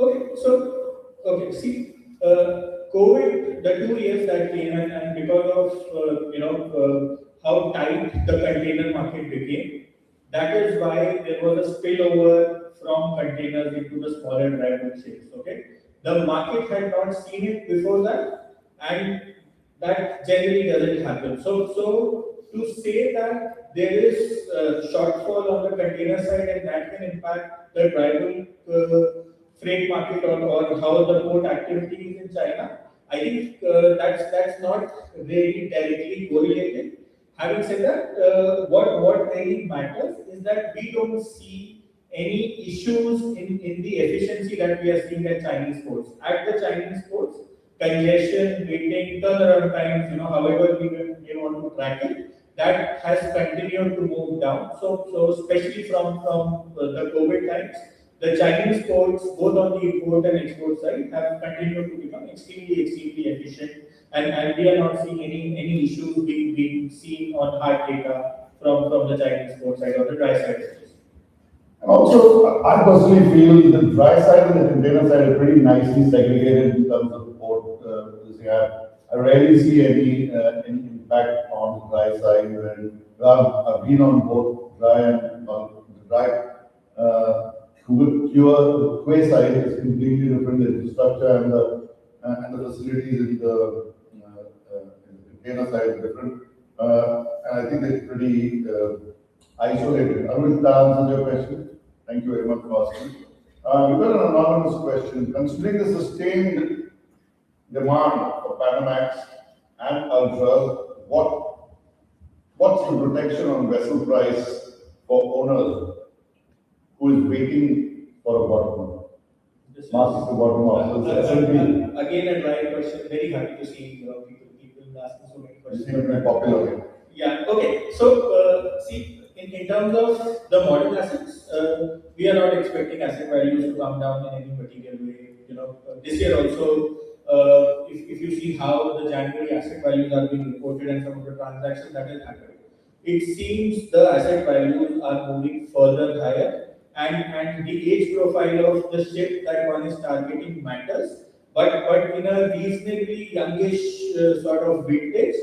Okay, see, COVID the 2 years that came and because of how tight the container market became, that is why there was a spillover from containers into the smaller dry bulk ships. Okay, the market had not seen it before that, and that generally doesn't happen. So to say that there is shortfall on the container side and that can impact the dry bulk freight market or how the port activity is in China, I think that's not really directly correlated. Having said that, what really matters is that we don't see any issues in the efficiency that we are seeing at Chinese ports. At the Chinese ports, congestion, waiting, turnaround times, however we want to track it, that has continued to move down. So especially from the COVID times, the Chinese ports, both on the import and export side, have continued to become extremely efficient, and we are not seeing any issues being seen on hard data from the Chinese port side or the dry side. And also, I personally feel the dry side and the container side are pretty nicely segregated in terms of port. I rarely see any impact on the dry side. And I've been on both dry and dry. The quay side is completely different. The infrastructure and the facilities in the container side is different. And I think they're pretty isolated. Anuj, that answers your question. Thank you very much for asking. We've got an anonymous question. Considering the sustained demand for Panamax and Ultras, what's the protection on vessel price for owners who is waiting for a bottom? Market to bottom up. Again, a dry question. Very happy to see people asking so many questions. You seem to be popular. Yeah. Okay. So see. In terms of the modern assets, we are not expecting asset values to come down in any material way. This year also, if you see how the January asset values are being reported and some of the transactions that has happened, it seems the asset values are moving further higher, and the age profile of the ship that one is targeting matters. But in a reasonably youngish sort of vintage,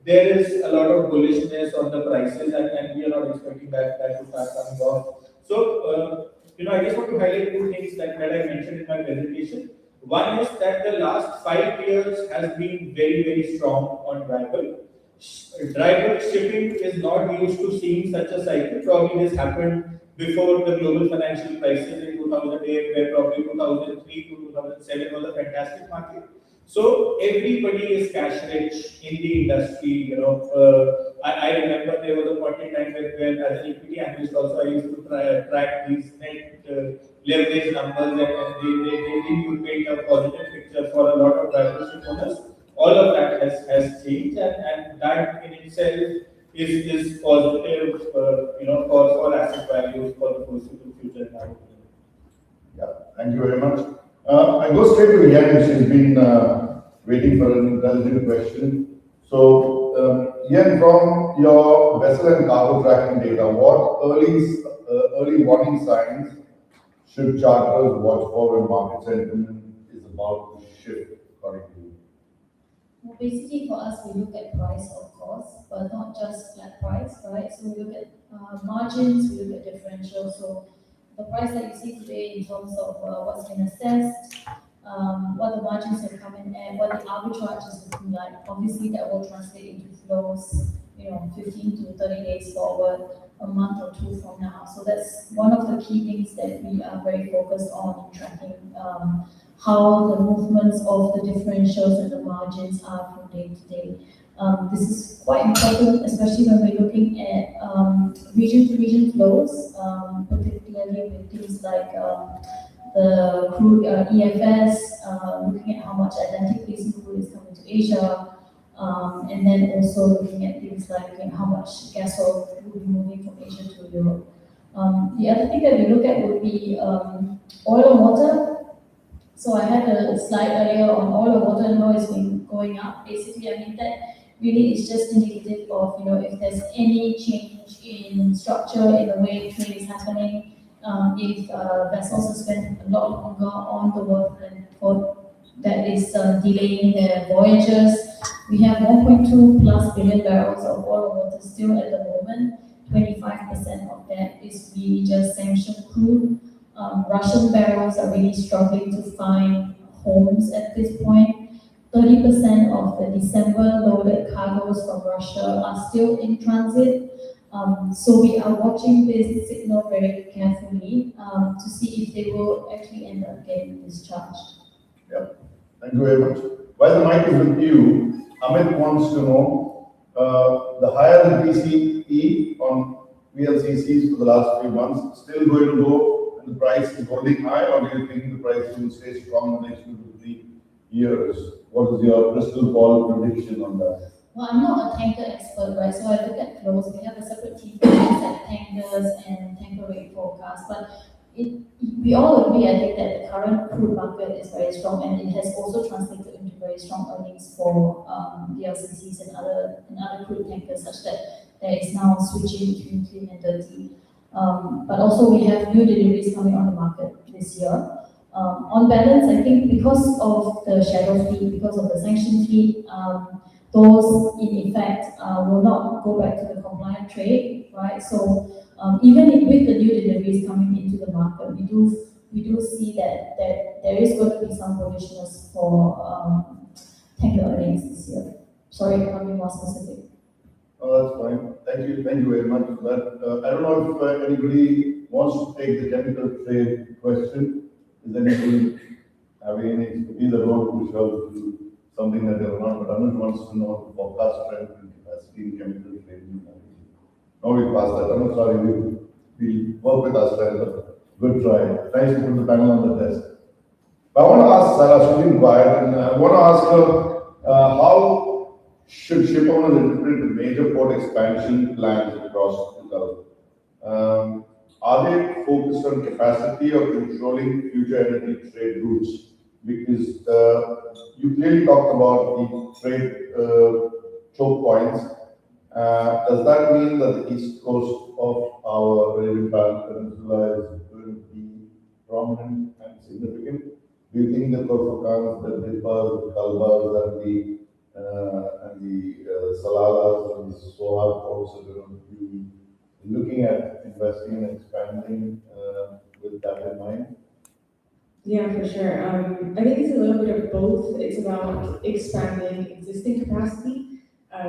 there is a lot of bullishness on the prices, and we are not expecting that to start coming off. So, I just want to highlight two things that I mentioned in my presentation. One is that the last 5 years has been very strong on dry bulk. Dry bulk shipping is not used to seeing such a cycle. Probably this happened before the global financial crisis in 2008, where probably 2003 to 2007 was a fantastic market. So everybody is cash rich in the industry. I remember there was a point in time where as an equity analyst also I used to track these net leverage numbers, and they didn't paint a positive picture for a lot of diversity owners. All of that has changed, and that in itself is positive, for asset values for the foreseeable future. Yeah, thank you very much. I go straight to Yan. She's been waiting for an intelligent question. So, Yan, from your vessel and cargo tracking data, what early warning signs should charterers watch for when market sentiment is about to shift according to you? Well, basically for us, we look at price, of course, but not just flat price, right? So we look at margins, we look at differential. So the price that you see today in terms of what's been assessed, what the margins have come in at, what the arbitrage is looking like. Obviously, that will translate into flows, 15 to 30 days forward, a month or two from now. So that's one of the key things that we are very focused on in tracking how the movements of the differentials and the margins are from day to day. This is quite important, especially when we're looking at region-to-region flows, particularly with things like the crude EFS, looking at how much Atlantic Basin crude is coming to Asia, and then also looking at things like how much gas oil will be moving from Asia to Europe. The other thing that we look at would be oil and water. So I had a slide earlier on oil and water and how it's been going up. Basically, that really is just indicative of if there's any change in structure in the way trade is happening. If vessels are spending a lot longer on the water, then that is delaying their voyages. We have 1.2 plus billion barrels of oil and water still at the moment. 25% of that is really just sanctioned crude. Russian barrels are really struggling to find homes at this point. 30% of the December loaded cargoes from Russia are still in transit. So we are watching this signal very carefully to see if they will actually end up getting discharged. Yeah, thank you very much. While the mic is with you, Amit wants to know the higher the PCE on VLCCs for the last 3 months, still going to go and the price is holding high, or do you think the price will stay strong in the next 2 to 3 years? What is your crystal ball prediction on that? Well, I'm not a tanker expert, right? So I look at flows. We have a separate team that looks at tankers and tanker rate forecast. But we all agree, I think, that the current crude market is very strong, and it has also translated into very strong earnings for VLCCs and other crude tankers, such that there is now switching between clean and dirty. But also we have new deliveries coming on the market this year. On balance, I think because of the shadow fleet, because of the sanctioned fleet, those in effect will not go back to the compliant trade, right? So even with the new deliveries coming into the market, we do see that there is going to be some bullishness for tanker earnings this year. Sorry, I can't be more specific. Oh, that's fine. Thank you very much for that. I don't know if anybody wants to take the chemical trade question. Is anybody having any expertise at all to show something that they are not? But Anuj wants to know the forecast trend and capacity in chemical trade. Now we pass that. I'm sorry, we work with us. Good try. Thanks to put the panel on the test. But I want to ask Sara, she's been quiet, and I want to ask her how should ship owners interpret the major port expansion plans across the Gulf? Are they focused on capacity or controlling future energy trade routes? Because you clearly talked about the trade choke points. Does that mean that the east coast of our Arabian Peninsula is going to be prominent and significant? Do you think the Korfakans, the Dipas, the Kalbas, and the Salalas and the Sohar ports are going to be looking at investing and expanding with that in mind? Yeah, for sure. I think it's a little bit of both. It's about expanding existing capacity,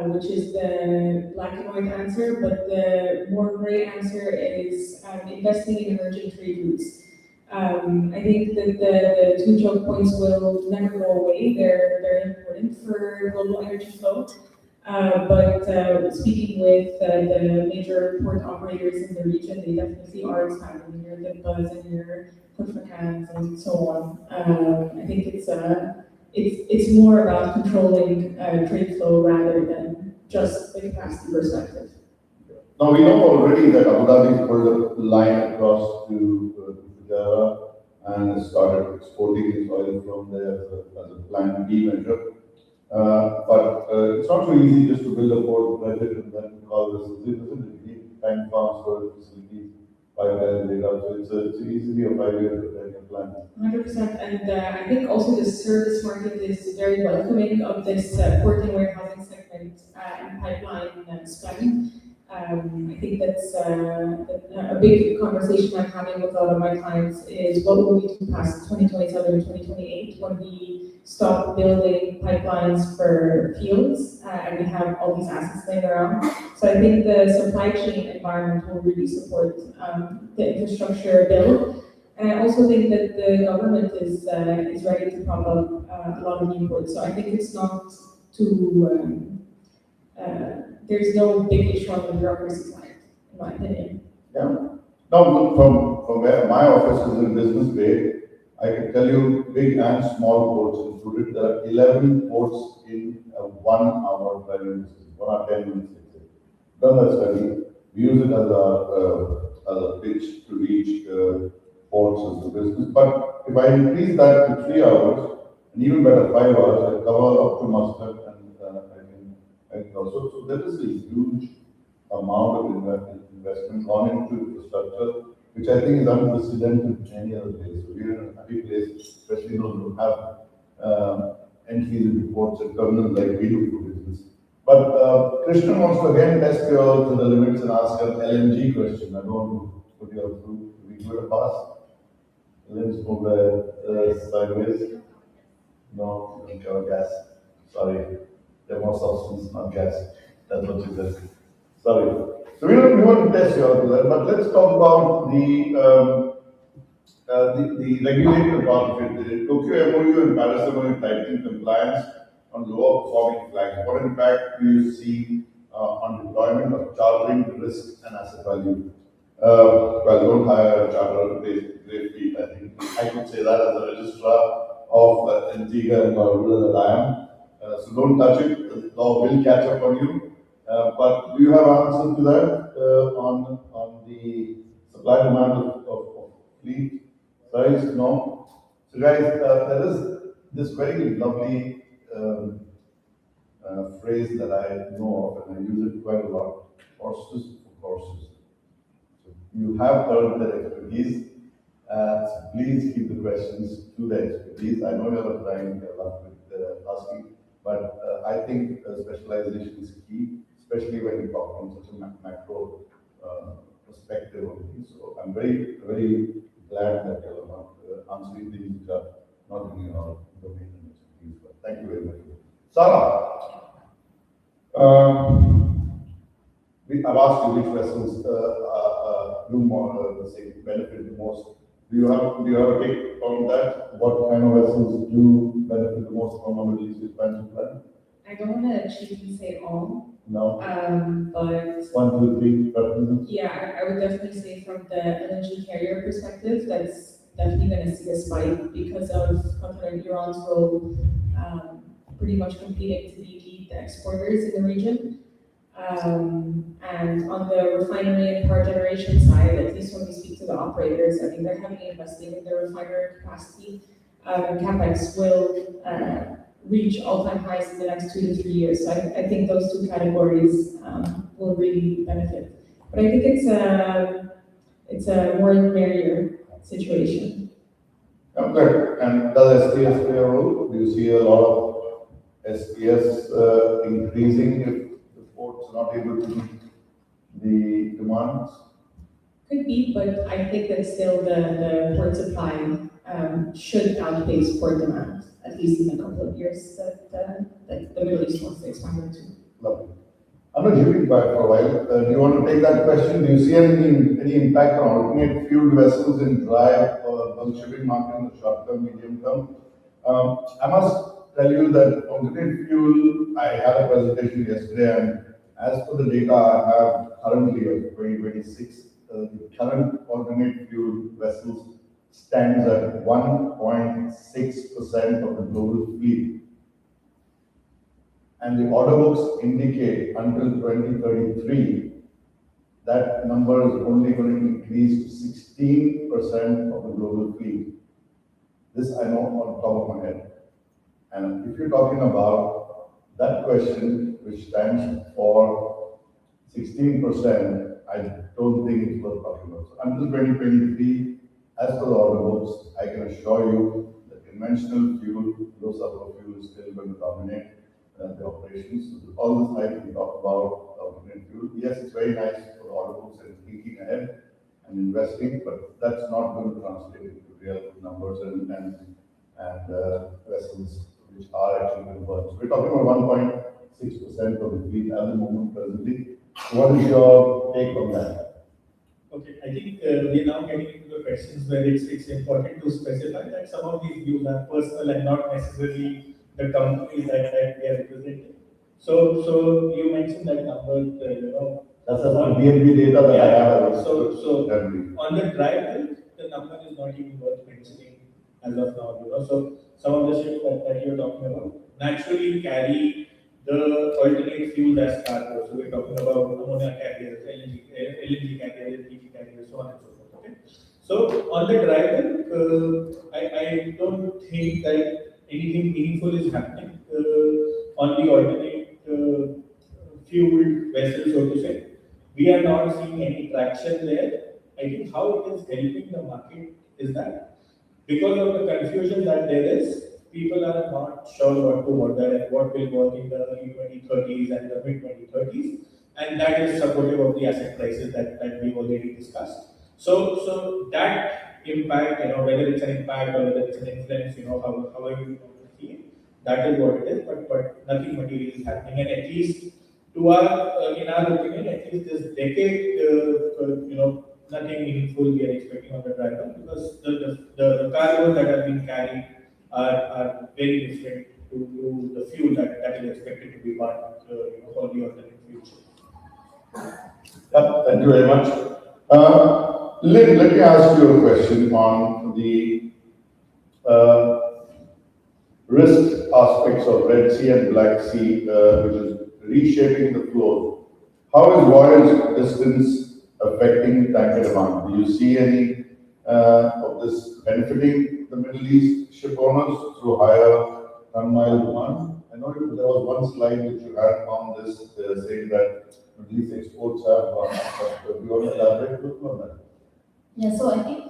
which is the black and white answer, but the more gray answer is investing in emerging trade routes. I think that the two choke points will never go away. They're very important for global energy flow. But speaking with the major port operators in the region, they definitely are expanding near the Buzz and near Kufrakans and so on. I think it's more about controlling trade flow rather than just the capacity perspective. Now we know already that Abu Dhabi pulled a line across to Fujairah and started exporting its oil from there as a plan B measure. But it's not so easy just to build a port budget and then call this. It doesn't need tank farms for facilities, pipeline data. So it's easily a 5-year plan. 100%. And I think also the service market is very welcoming of this port and warehousing segment and pipeline spend. I think that's a big conversation I'm having with a lot of my clients is what will we do past 2027 and 2028 when we stop building pipelines for fields and we have all these assets laying around. So I think the supply chain environment will really support the infrastructure build. And I also think that the government is ready to prop up a lot of new ports. So I think it's not too there's no big issue on the bureaucracy side, in my opinion. Yeah. Now, from where my office is in Business Bay, I can tell you big and small ports included. There are 11 ports in a 1 hour driving distance, 1 hour 10 minutes. Done that study. We use it as a pitch to reach ports as a business. But if I increase that to 3 hours, and even better 5 hours, I cover up to Muscat and I can also. So there is a huge amount of investment gone into infrastructure, which I think is unprecedented in any other place. So we're in a happy place, especially those who have entries into ports and terminals like we do for business. But Krishna wants to again test you all to the limits and ask an LNG question. I don't want to put you all through. We give it a pass. Let's move sideways. No, we don't cover gas. Sorry. They're more substance, not gas. That's what she says. Sorry. So we want to test you all to that, but let's talk about the regulated part of it. The Tokyo MOU and Paris MOU tightening compliance on lower performing flags. What impact do you see on deployment of chartering, risk, and asset value? Well, don't hire a charterer to pay great fee. I think I could say that as a registrar of Antigua and Barbuda that I am. So don't touch it. The law will catch up on you. But do you have an answer to that on the supply demand of fleet size? No. So guys, there is this very lovely phrase that I know of, and I use it quite a lot: horses for courses. So you have heard their expertise. So please keep the questions to the expertise. I know you're trying a lot with asking, but I think specialization is key, especially when you talk from such a macro perspective on things. So I'm very, very glad that you're not answering things which are not in your domain and expertise. But thank you very much. Sara, I've asked you which vessels benefit the most. Do you have a take on that? What kind of vessels do benefit the most from a Middle East expansion plan? I don't want to cheaply say all, No. but 1, 2, 3 preferences. yeah, I would definitely say from the LNG carrier perspective, that's definitely going to see a spike because of Qatar and Iran's role pretty much competing to be lead exporters in the region. And on the refinery and power generation side, at least when we speak to the operators, I mean, they're heavily investing in their refinery capacity. And CapEx will reach all-time highs in the next 2 to 3 years. So I think those two categories will really benefit. But I think it's a more merrier situation. Okay. And does SPS play a role? Do you see a lot of SPS increasing if the ports are not able to meet the demands? Could be, but I think that still the port supply should outpace port demand, at least in a couple of years that the Middle East wants to expand into. Lovely. Anuj, you've been quiet for a while. Do you want to take that question? Do you see any impact on alternate fuel vessels in dry or bulk shipping market in the short term, medium term? I must tell you that alternate fuel, I had a presentation yesterday, and as per the data I have currently of 2026, the current alternate fuel vessels stands at 1.6% of the global fleet. And the order books indicate until 2033, that number is only going to increase to 16% of the global fleet. This I know on top of my head. And if you're talking about that question, which stands for 16%, I don't think it's worth talking about. So until 2023, as per the order books, I can assure you that conventional fuel, low sulfur fuel is still going to dominate the operations. So all this hype we talk about alternate fuel, yes, it's very nice for the order books and thinking ahead and investing, but that's not going to translate into real numbers and vessels which are actually going to burn. So we're talking about 1.6% of the fleet at the moment presently. What is your take on that? Okay, I think we are now getting into the questions where it's important to specify that some of these views are personal and not necessarily the companies that we are representing. So you mentioned that number, That's the BNB data that I have. So on the dry bulk, the number is not even worth mentioning as of now. So some of the ships that you're talking about naturally carry the alternate fuel as cargo. So we're talking about ammonia carriers, LNG carriers, LPG carriers, so on and so forth. Okay. So on the dry bulk, I don't think that anything meaningful is happening on the alternate fuel vessels, so to say. We are not seeing any traction there. I think how it is helping the market is that because of the confusion that there is, people are not sure what to order and what will work in the early 2030s and the mid 2030s, and that is supportive of the asset prices that we've already discussed. So that impact, whether it's an impact or whether it's an influence, how are you going to see it? That is what it is, but nothing material is happening, and at least to our, in our opinion, at least this decade, nothing meaningful we are expecting on the dry bulk, because the cargoes that are being carried are very different to the fuel that is expected to be burned for the alternate future. Thank you very much. Let me ask you a question on the risk aspects of Red Sea and Black Sea, which is reshaping the flow. How is voyage distance affecting tanker demand? Do you see any of this benefiting the Middle East ship owners through higher ton-mile demand? I know there was one slide which you had on this saying that Middle East exports have gone up, but do you want to elaborate a little on that? Yeah, so I think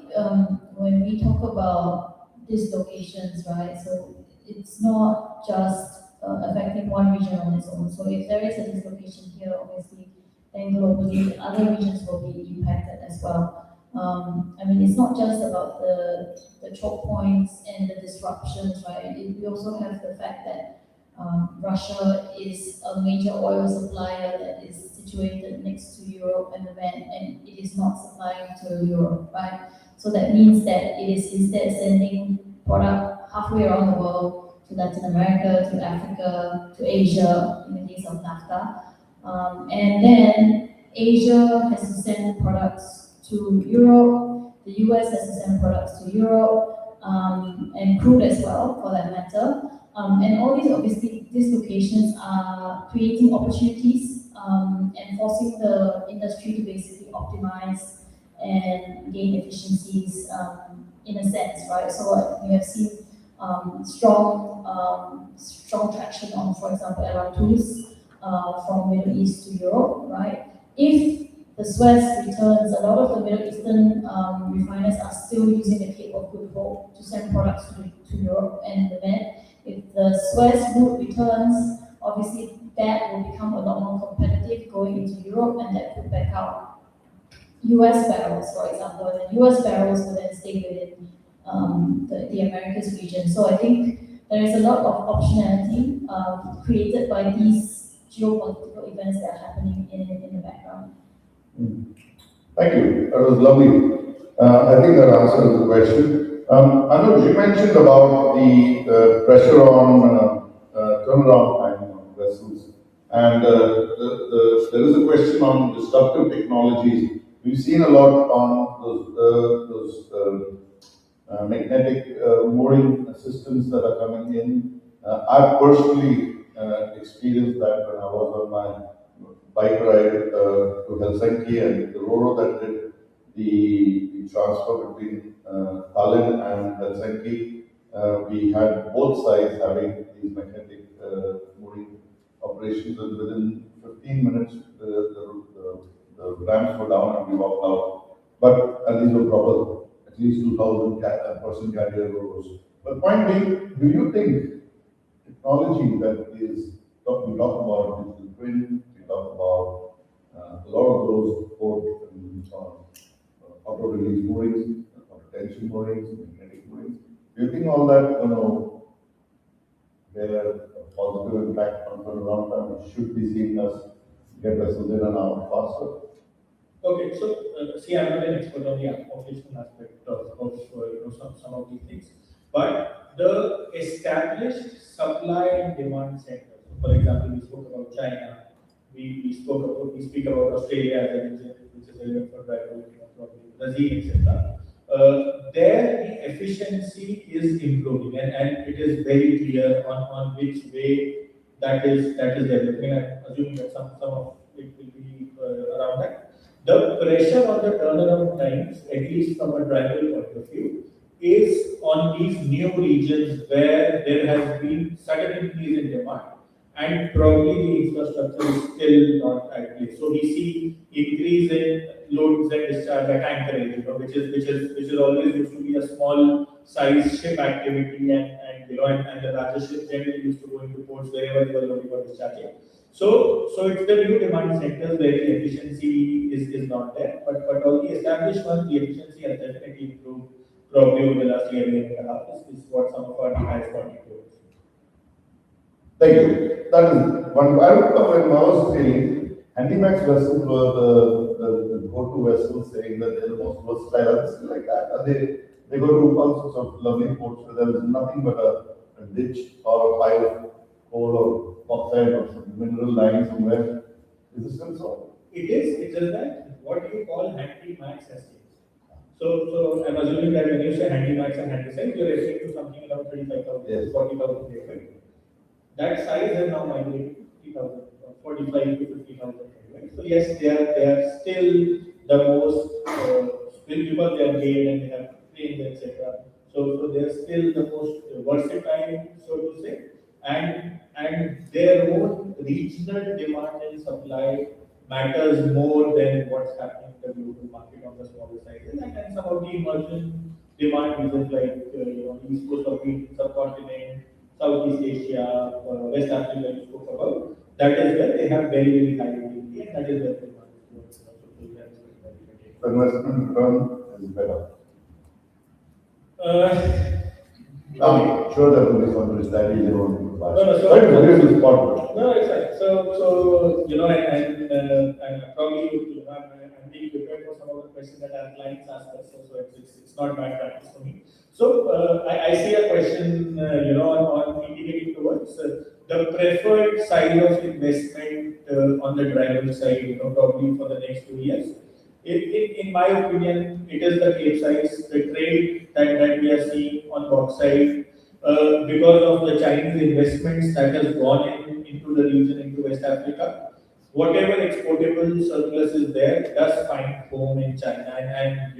when we talk about dislocations, right, so it's not just affecting one region on its own. So if there is a dislocation here, obviously, then globally, other regions will be impacted as well. I mean, it's not just about the choke points and the disruptions, right? We also have the fact that Russia is a major oil supplier that is situated next to Europe and the Med, and it is not supplying to Europe, right? So that means that it is instead sending product halfway around the world, to Latin America, to Africa, to Asia, in the case of NAFTA. And then Asia has to send products to Europe, the US has to send products to Europe, and crude as well, for that matter. And all these, obviously, these locations are creating opportunities and forcing the industry to basically optimize and gain efficiencies in a sense, right? So we have seen strong traction on, for example, LR2s from Middle East to Europe, right? If the Suez returns, a lot of the Middle Eastern refiners are still using the Cape of Good Hope to send products to Europe and the Med. If the Suez route returns, obviously that will become a lot more competitive going into Europe, and that could back out US barrels, for example, and the US barrels will then stay within the Americas region. So I think there is a lot of optionality created by these geopolitical events that are happening in the background. Thank you. That was lovely. I think that answers the question. Anuj, you mentioned about the pressure on turnaround time on vessels, and there is a question on disruptive technologies. We've seen a lot on those magnetic mooring systems that are coming in. I've personally experienced that when I was on my bike ride to Helsinki, and the Roro that did the transfer between Tallinn and Helsinki. We had both sides having these magnetic mooring operations, and within 15 minutes the ramps were down and we walked out. But these were proper, at least 2,000 person carrier Roros. But point being, do you think technology that is, we talk about digital twin, we talk about a lot of those port auto release moorings, tension moorings, magnetic moorings. Do you think all that, bear a positive impact on turnaround time? Should be seeing us get vessels in and out faster? Okay, so see, I'm not an expert on the operational aspect of some of these things, but the established supply and demand centers. For example, we spoke about China. We speak about Australia as an region, which is relevant for probably Brazil, etc. There the efficiency is improving, and it is very clear on which way that is developing. I'm assuming that some of it will be around that. The pressure on the turnaround times, at least from a dry bulk point of view, is on these new regions where there has been sudden increase in demand, and probably the infrastructure is still not at place. So we see increase in loads and discharge at anchorage, which is always used to be a small size ship activity, and the larger ships generally used to go into ports wherever they were loading or discharging. So it's the new demand sectors where the efficiency is not there, but all the established ones, the efficiency has definitely improved probably over the last year and a half. Is what some of our has pointed towards. Thank you. That is one. I remember when I was saying Handymax vessels were the go-to vessels, saying that they're the most versatile. It's like that. And they go to all sorts of lovely ports where there is nothing but a ditch or a pile of coal or bauxite or some mineral line somewhere. Is this still so? It is. It's just that what you call Handymax has changed. So I'm assuming that when you say Handymax and Handysize, you're referring to something around 35,000, Yes. 40,000 right? That size has now migrated to 50,000, 45 to 50,000. Right? So yes, they are still the most still because they are made and they have trained, etc. So they are still the most versatile, so to say, and their own regional demand and supply matters more than what's happening in the global market on the smaller sizes, and some of the emerging demand regions like East Coast of the subcontinent, Southeast Asia, West Africa you spoke about, that is where they have very high utility, and that is where the demand is going. Investment return is better. I'm sure there will be some studies around No, so- no, it's fine. So and probably I'm being prepared for some of the questions that our clients ask us. So it's not bad practice for me. So I see a question, on indicating towards the preferred side of investment on the dry bulk side, probably for the next 2 years. In my opinion, it is the Capesize, the trade that we are seeing on bauxite. Because of the Chinese investments that has gone into the region, into West Africa, whatever exportable surplus is there does find home in China, and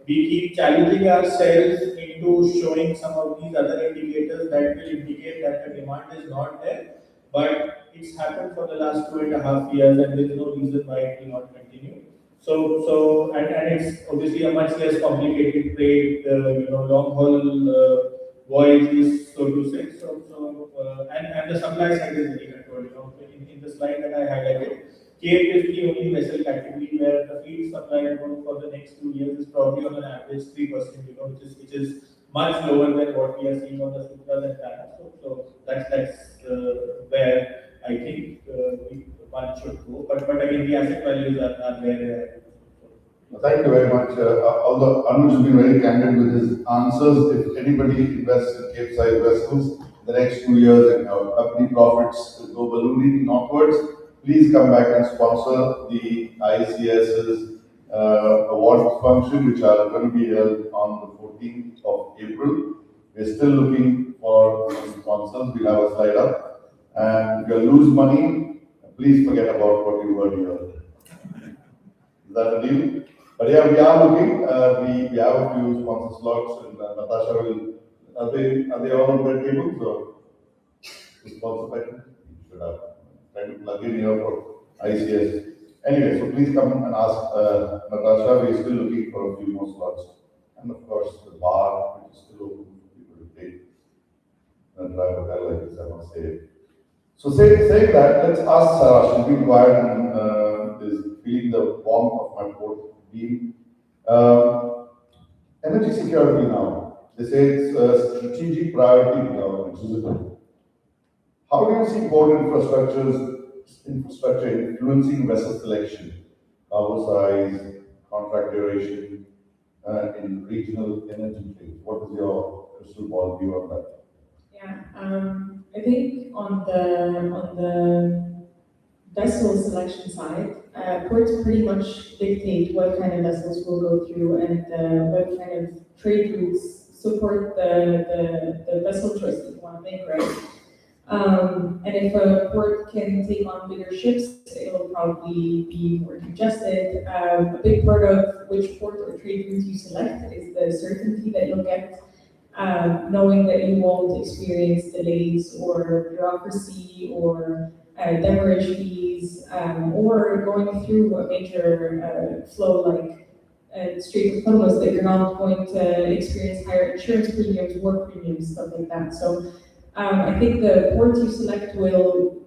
we keep challenging ourselves into showing some of these other indicators that will indicate that the demand is not there, but it's happened for the last 2.5 years, and there is no reason why it will not continue. So and it's obviously a much less complicated trade, long haul voyages, so to say. And the supply side is very controlled. In the slide that I highlighted, Cape is the only vessel category where the feed supply growth for the next 2 years is probably on an average 3%, which is much lower than what we are seeing on the Supras and Tanas. So that's where I think one should go. But again, the asset values are where they are. Thank you very much. Although Anuj has been very candid with his answers, if anybody invests in Cape-size vessels the next 2 years and our company profits go ballooning northwards, please come back and sponsor the ICS's award function, which are going to be held on the 14th of April. We're still looking for some sponsors. We'll have a slide up. And if you lose money, please forget about what you heard here. Is that a deal? But yeah, we are looking. We have a few sponsor slots, and Natasha will. Are they all on the table? So, sponsor pattern. You should have tried to plug in here for ICS. Anyway, so please come and ask Natasha. We're still looking for a few more slots, and of course the bar, which is still open for people to take and drive a car like this. I must say. So saying that, let's ask Sara. She's been quiet and is feeling the warmth of my port beam. Energy security now. They say it's a strategic priority in government. How do you see port infrastructure influencing vessel selection, cargo size, contract duration, in regional energy trade? What is your crystal ball view on that? Yeah, I think on the vessel selection side, ports pretty much dictate what kind of vessels will go through and what kind of trade routes support the vessel choice that you want to make, right? And if a port can take on bigger ships, it'll probably be more congested. A big part of which port or trade route you select is the certainty that you'll get, knowing that you won't experience delays or bureaucracy or demurrage fees, or going through a major flow like Strait of Hormuz, that you're not going to experience higher insurance premiums, work premiums, stuff like that. So I think the ports you select will,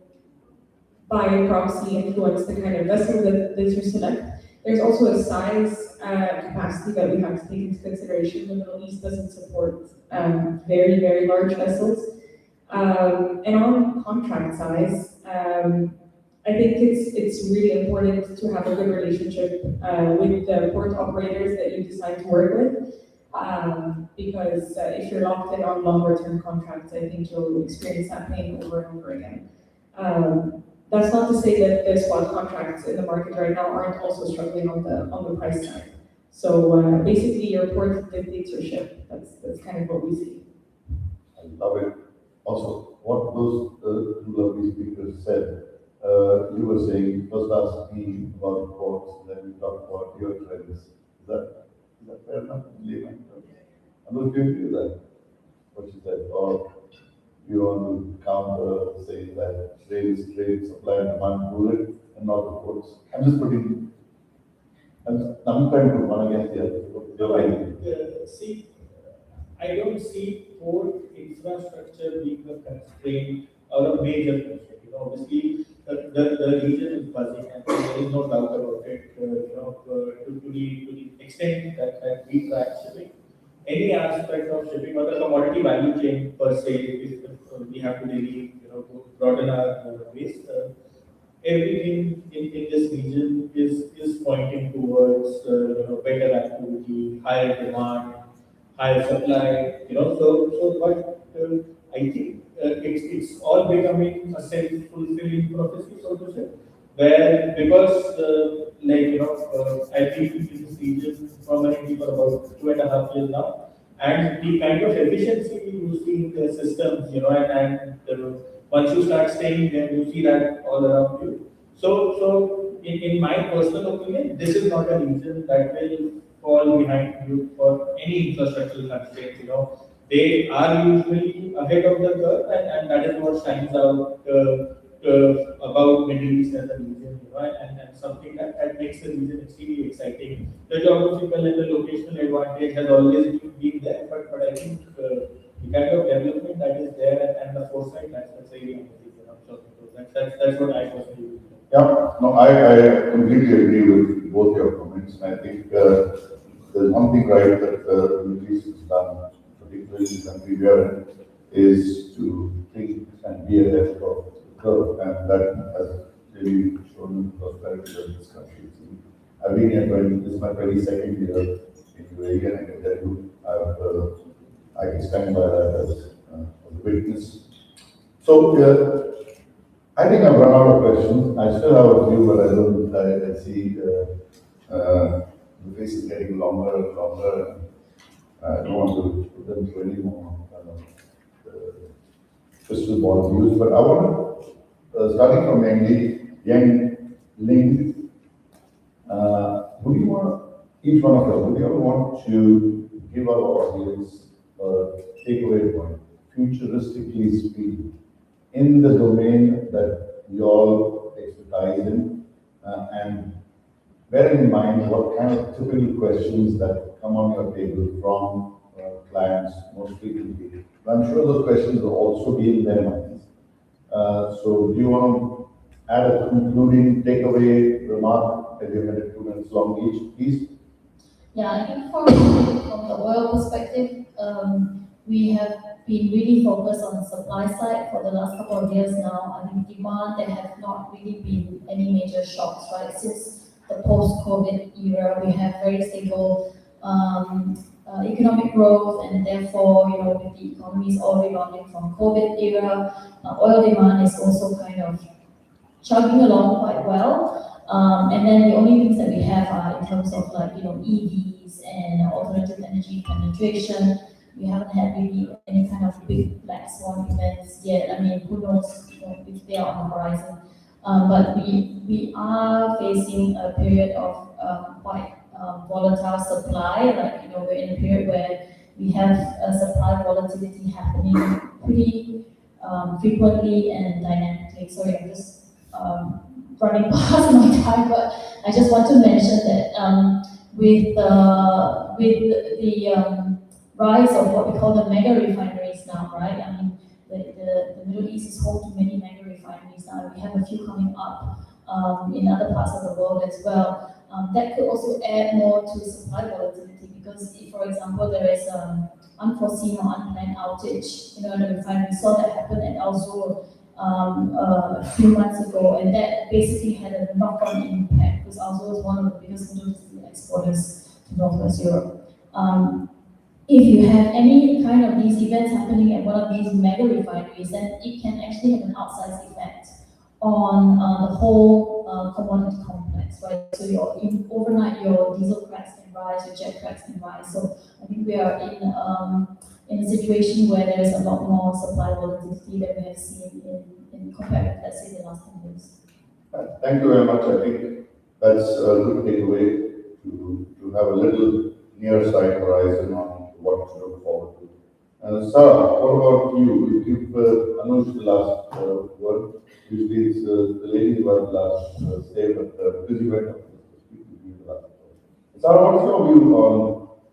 by proxy, influence the kind of vessel that you select. There's also a size capacity that we have to take into consideration. The Middle East doesn't support very, very large vessels. And on contract size, I think it's really important to have a good relationship with the port operators that you decide to work with, because if you're locked in on longer term contracts, I think you'll experience that pain over and over again. That's not to say that the spot contracts in the market right now aren't also struggling on the price side. So basically, your port dictates your ship. That's kind of what we see. I love it. Also, what those two lovely speakers said, you were saying, first ask me about ports, then we talk about your trends. Is that fair enough? I'm not going to do that. What you said, or you want to counter saying that trade, supply and demand rule it, and not the ports. I'm trying to put one against the other. See, I don't see port infrastructure being a constraint or a major constraint. Obviously, the region is buzzing, and there is no doubt about it. To the extent that we track shipping, any aspect of shipping or the commodity value chain per se, if we have to really broaden our base. Everything in this region is pointing towards better activity, higher demand, higher supply. But I think it's all becoming a self-fulfilling prophecy, so to say, where because I've been in this region permanently for about 2.5 years now, and the kind of efficiency you see in the systems, and once you start staying there, you see that all around you. So in my personal opinion, this is not a region that will fall behind you for any infrastructural constraints. They are usually ahead of the curve, and that is what stands out about Middle East as a region, and something that makes the region extremely exciting. The geographical and the locational advantage has always been there, but I think the kind of development that is there and the foresight that's really amazing. So that's what I personally do. Yeah, no, I completely agree with both your comments. I think there's one thing right that the Middle East has done, particularly in the country we are in, is to think and be ahead of the curve, and that has really shown the prosperity of this country. I've been here this is my 22nd year in UAE, and I can tell you, I can stand by that as a witness. So, I think I've run out of questions. I still have a few, but I see the face is getting longer and longer. I don't want to put them through any more crystal ball views, but I want to, starting from Ling, would you want, each one of us, would you ever want to give our audience a takeaway point, futuristically speaking, in the domain that you all expertise in, and bearing in mind what kind of typical questions that come on your table from clients most frequently. I'm sure those questions will also be in their minds. So do you want to add a concluding takeaway remark as you've had 2 minutes long each, please? Yeah, I think from the oil perspective, we have been really focused on the supply side for the last couple of years now. I think demand, there have not really been any major shocks, right? Since the post-COVID era, we have very stable economic growth, and therefore, with the economies all rebounding from COVID era, oil demand is also kind of chugging along quite well. And then the only things that we have are in terms of EVs and alternative energy penetration. We haven't had really any kind of big black swan events yet. I mean, who knows if they are on the horizon. But we are facing a period of quite volatile supply. We're in a period where we have supply volatility happening pretty frequently and dynamically. Sorry, I'm just running past my time, but I just want to mention that with the rise of what we call the mega refineries now, right? I mean, the Middle East is home to many mega refineries now. We have a few coming up in other parts of the world as well. That could also add more to supply volatility because if, for example, there is unforeseen or unplanned outage, in the refinery, we saw that happen at Al Zour a few months ago, and that basically had a knock-on impact because Al Zour is one of the biggest Middle Eastern exporters to Northwest Europe. If you have any kind of these events happening at one of these mega refineries, then it can actually have an outsized effect on the whole commodity complex, right? So overnight, your diesel cracks can rise, your jet cracks can rise. So I think we are in a situation where there is a lot more supply volatility than we have seen in compared with, let's say, the last 10 years. Thank you very much. I think that's a good takeaway to have a little near sight horizon on what to look forward to. Sara, what about you? You give Anuj the last word. Usually it's the lady who has the last say, but because you went up to speak, you give the last word. Sara, what's your view on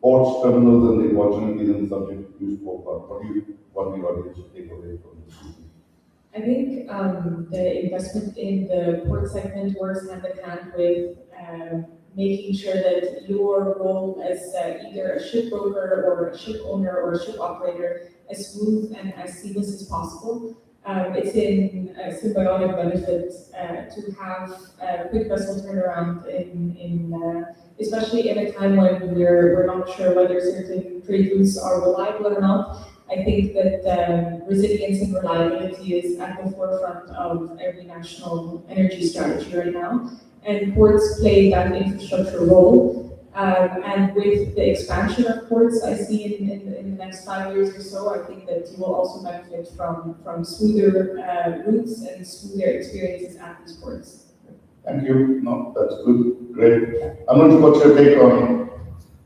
ports, terminals, and the opportunities and subject you spoke on? What do you want the audience to take away from this meeting? I think the investment in the port segment works hand in hand with making sure that your role as either a ship broker or a ship owner or a ship operator as smooth and as seamless as possible. It's in symbiotic benefit to have quick vessel turnaround especially in a time when we're not sure whether certain trade routes are reliable or not. I think that resilience and reliability is at the forefront of every national energy strategy right now. And ports play that infrastructure role. And with the expansion of ports I see in the next 5 years or so, I think that you will also benefit from smoother routes and smoother experiences at these ports. Thank you. No, that's good. Great. Anuj, what's your take on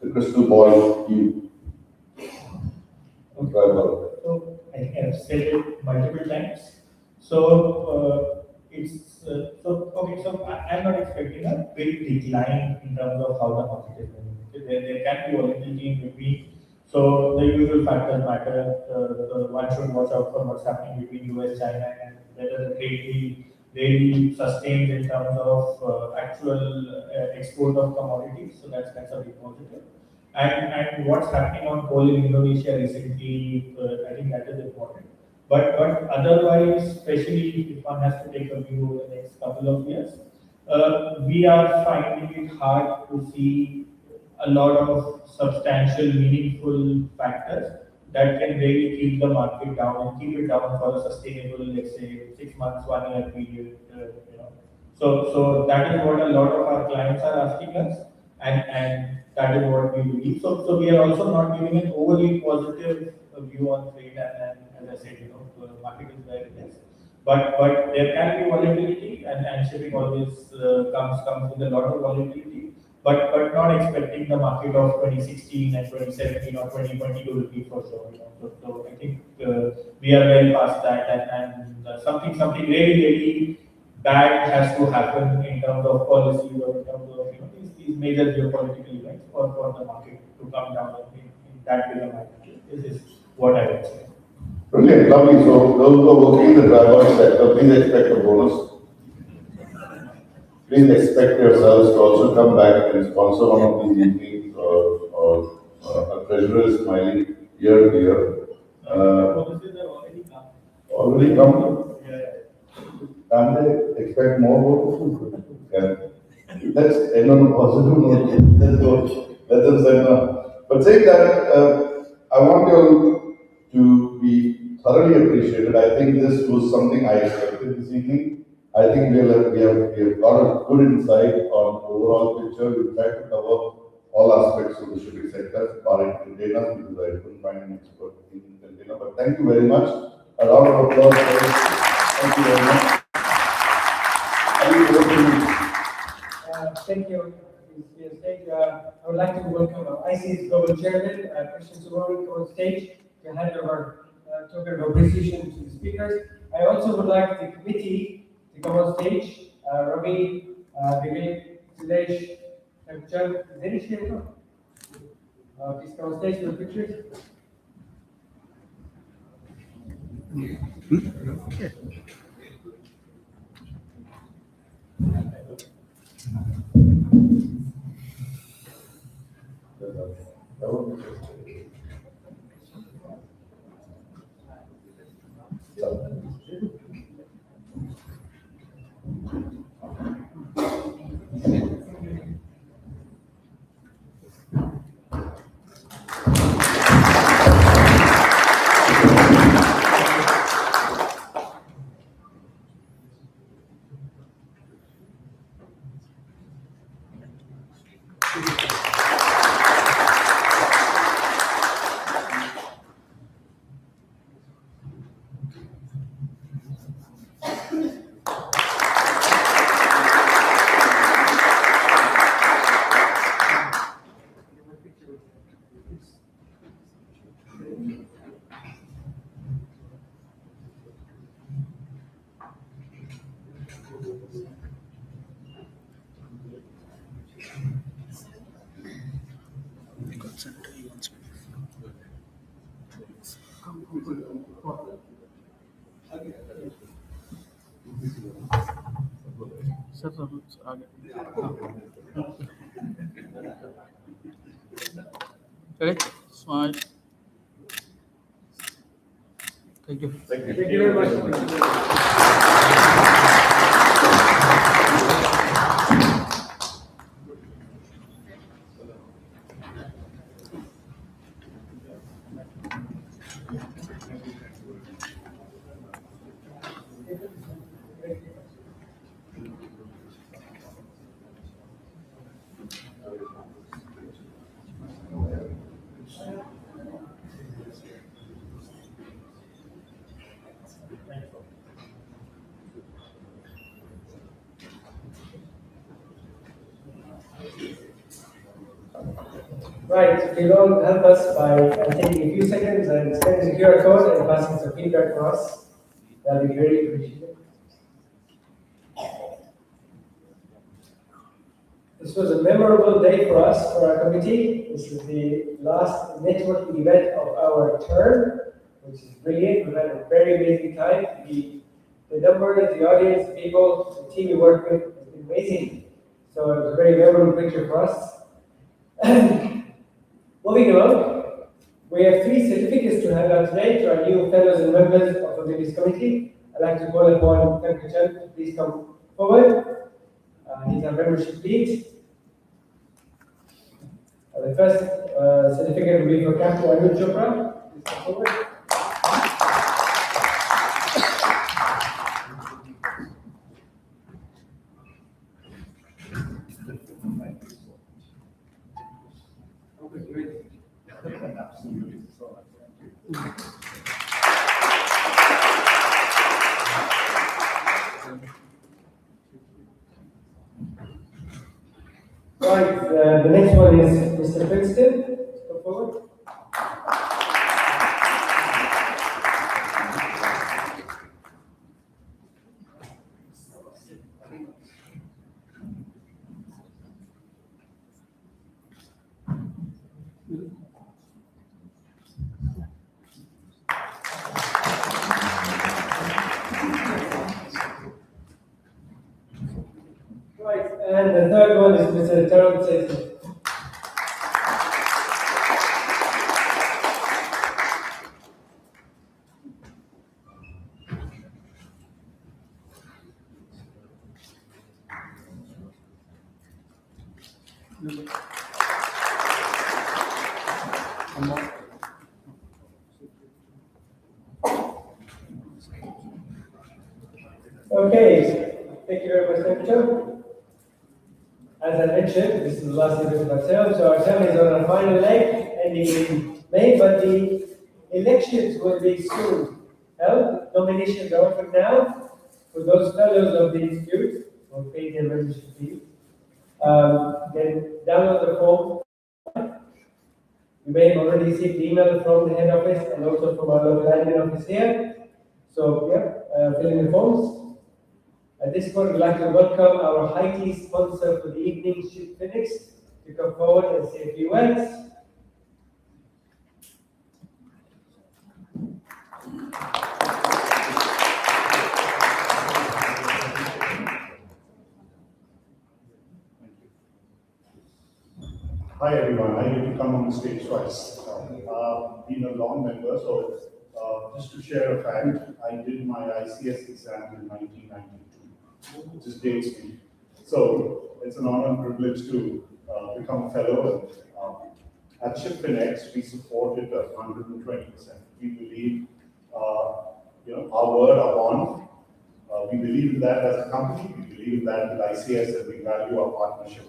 the crystal ball view? So I think I've said it multiple times. So I'm not expecting a big decline in terms of how the market is going. There can be volatility in between. So the usual factors matter. One should watch out for what's happening between US, China, and whether the trade really sustains in terms of actual export of commodities. So that's a big positive. And what's happening on coal in Indonesia recently, I think that is important. But otherwise, especially if one has to take a view over the next couple of years, we are finding it hard to see a lot of substantial, meaningful factors that can really keep the market down and keep it down for a sustainable, let's say, 6 months, 1 year period. So that is what a lot of our clients are asking us, and that is what we believe. So we are also not giving an overly positive view on trade, and as I said, the market is where it is. But there can be volatility, and shipping always comes with a lot of volatility. But not expecting the market of 2016 and 2017 or 2020 to repeat for sure. So I think we are well past that, and something really bad has to happen in terms of policy or in terms of these major geopolitical events for the market to come down in that big a magnitude. This is what I would say. Brilliant, lovely. So those who are working in the driver sector, please expect a bonus. Please expect yourselves to also come back and sponsor one of these meetings, or a treasurer is smiling year to year. Bonuses have already come. Already come? Yeah. Can they expect more bonuses? Let's end on a positive note. Let them say no. But saying that, I want you to be thoroughly appreciated. I think this was something I expected this evening. I think we have got a good insight on the overall picture. We've tried to cover all aspects of the shipping sector, barring containers, because I couldn't find an expert in container. But thank you very much. A round of applause. Thank you very much. Thank you. I would like to welcome IC's Global Chairman, Christian Sumori, on stage to hand over token of appreciation to the speakers. I also would like the committee to come on stage. Ravi, Vivek, Sudesh, Chand, is there any Sheikh? Please come on stage for the pictures. Ready? Smile. Thank you. Thank you very much. Right, if you don't help us by taking a few seconds and scanning the QR code and passing some feedback for us, that'd be very appreciated. This was a memorable day for us, for our committee. This is the last networking event of our term, which is brilliant. We've had a very amazing time. The numbers, the audience, the people, the team we work with has been amazing. So it was a very memorable picture for us. Moving along, we have 3 certificates to hand out today to our new fellows and members of the DIFC committee. I'd like to call upon Dr. Chand to please come forward. He's our membership lead. The first certificate will be for Captain Anuj Chopra. Please come forward. Right, the next one is Mr. Princeton. Come forward. Right, and the third one is Mr. Zayed. Okay, thank you very much, Dr. As I mentioned, this is the last event of our term, so our term is on our final leg, ending in May, but the elections will be soon held. Nominations are open now for those fellows of the institute who will pay their membership fee. Then download the form. You may have already received the email from the head office and also from our local admin office here. So, yeah, fill in the forms. At this point, we'd like to welcome our high-tea sponsor for the evening, Sheikh Phoenix, to come forward and say a few words. Hi everyone, I get to come on the stage twice. Been a long member, so just to share a fact, I did my ICS exam in 1992, which just dates me. So it's an honor and privilege to become a fellow. And at Sheikh we support it at 120%. We believe, our word, our bond. We believe in that as a company. We believe in that with ICS, and we value our partnership.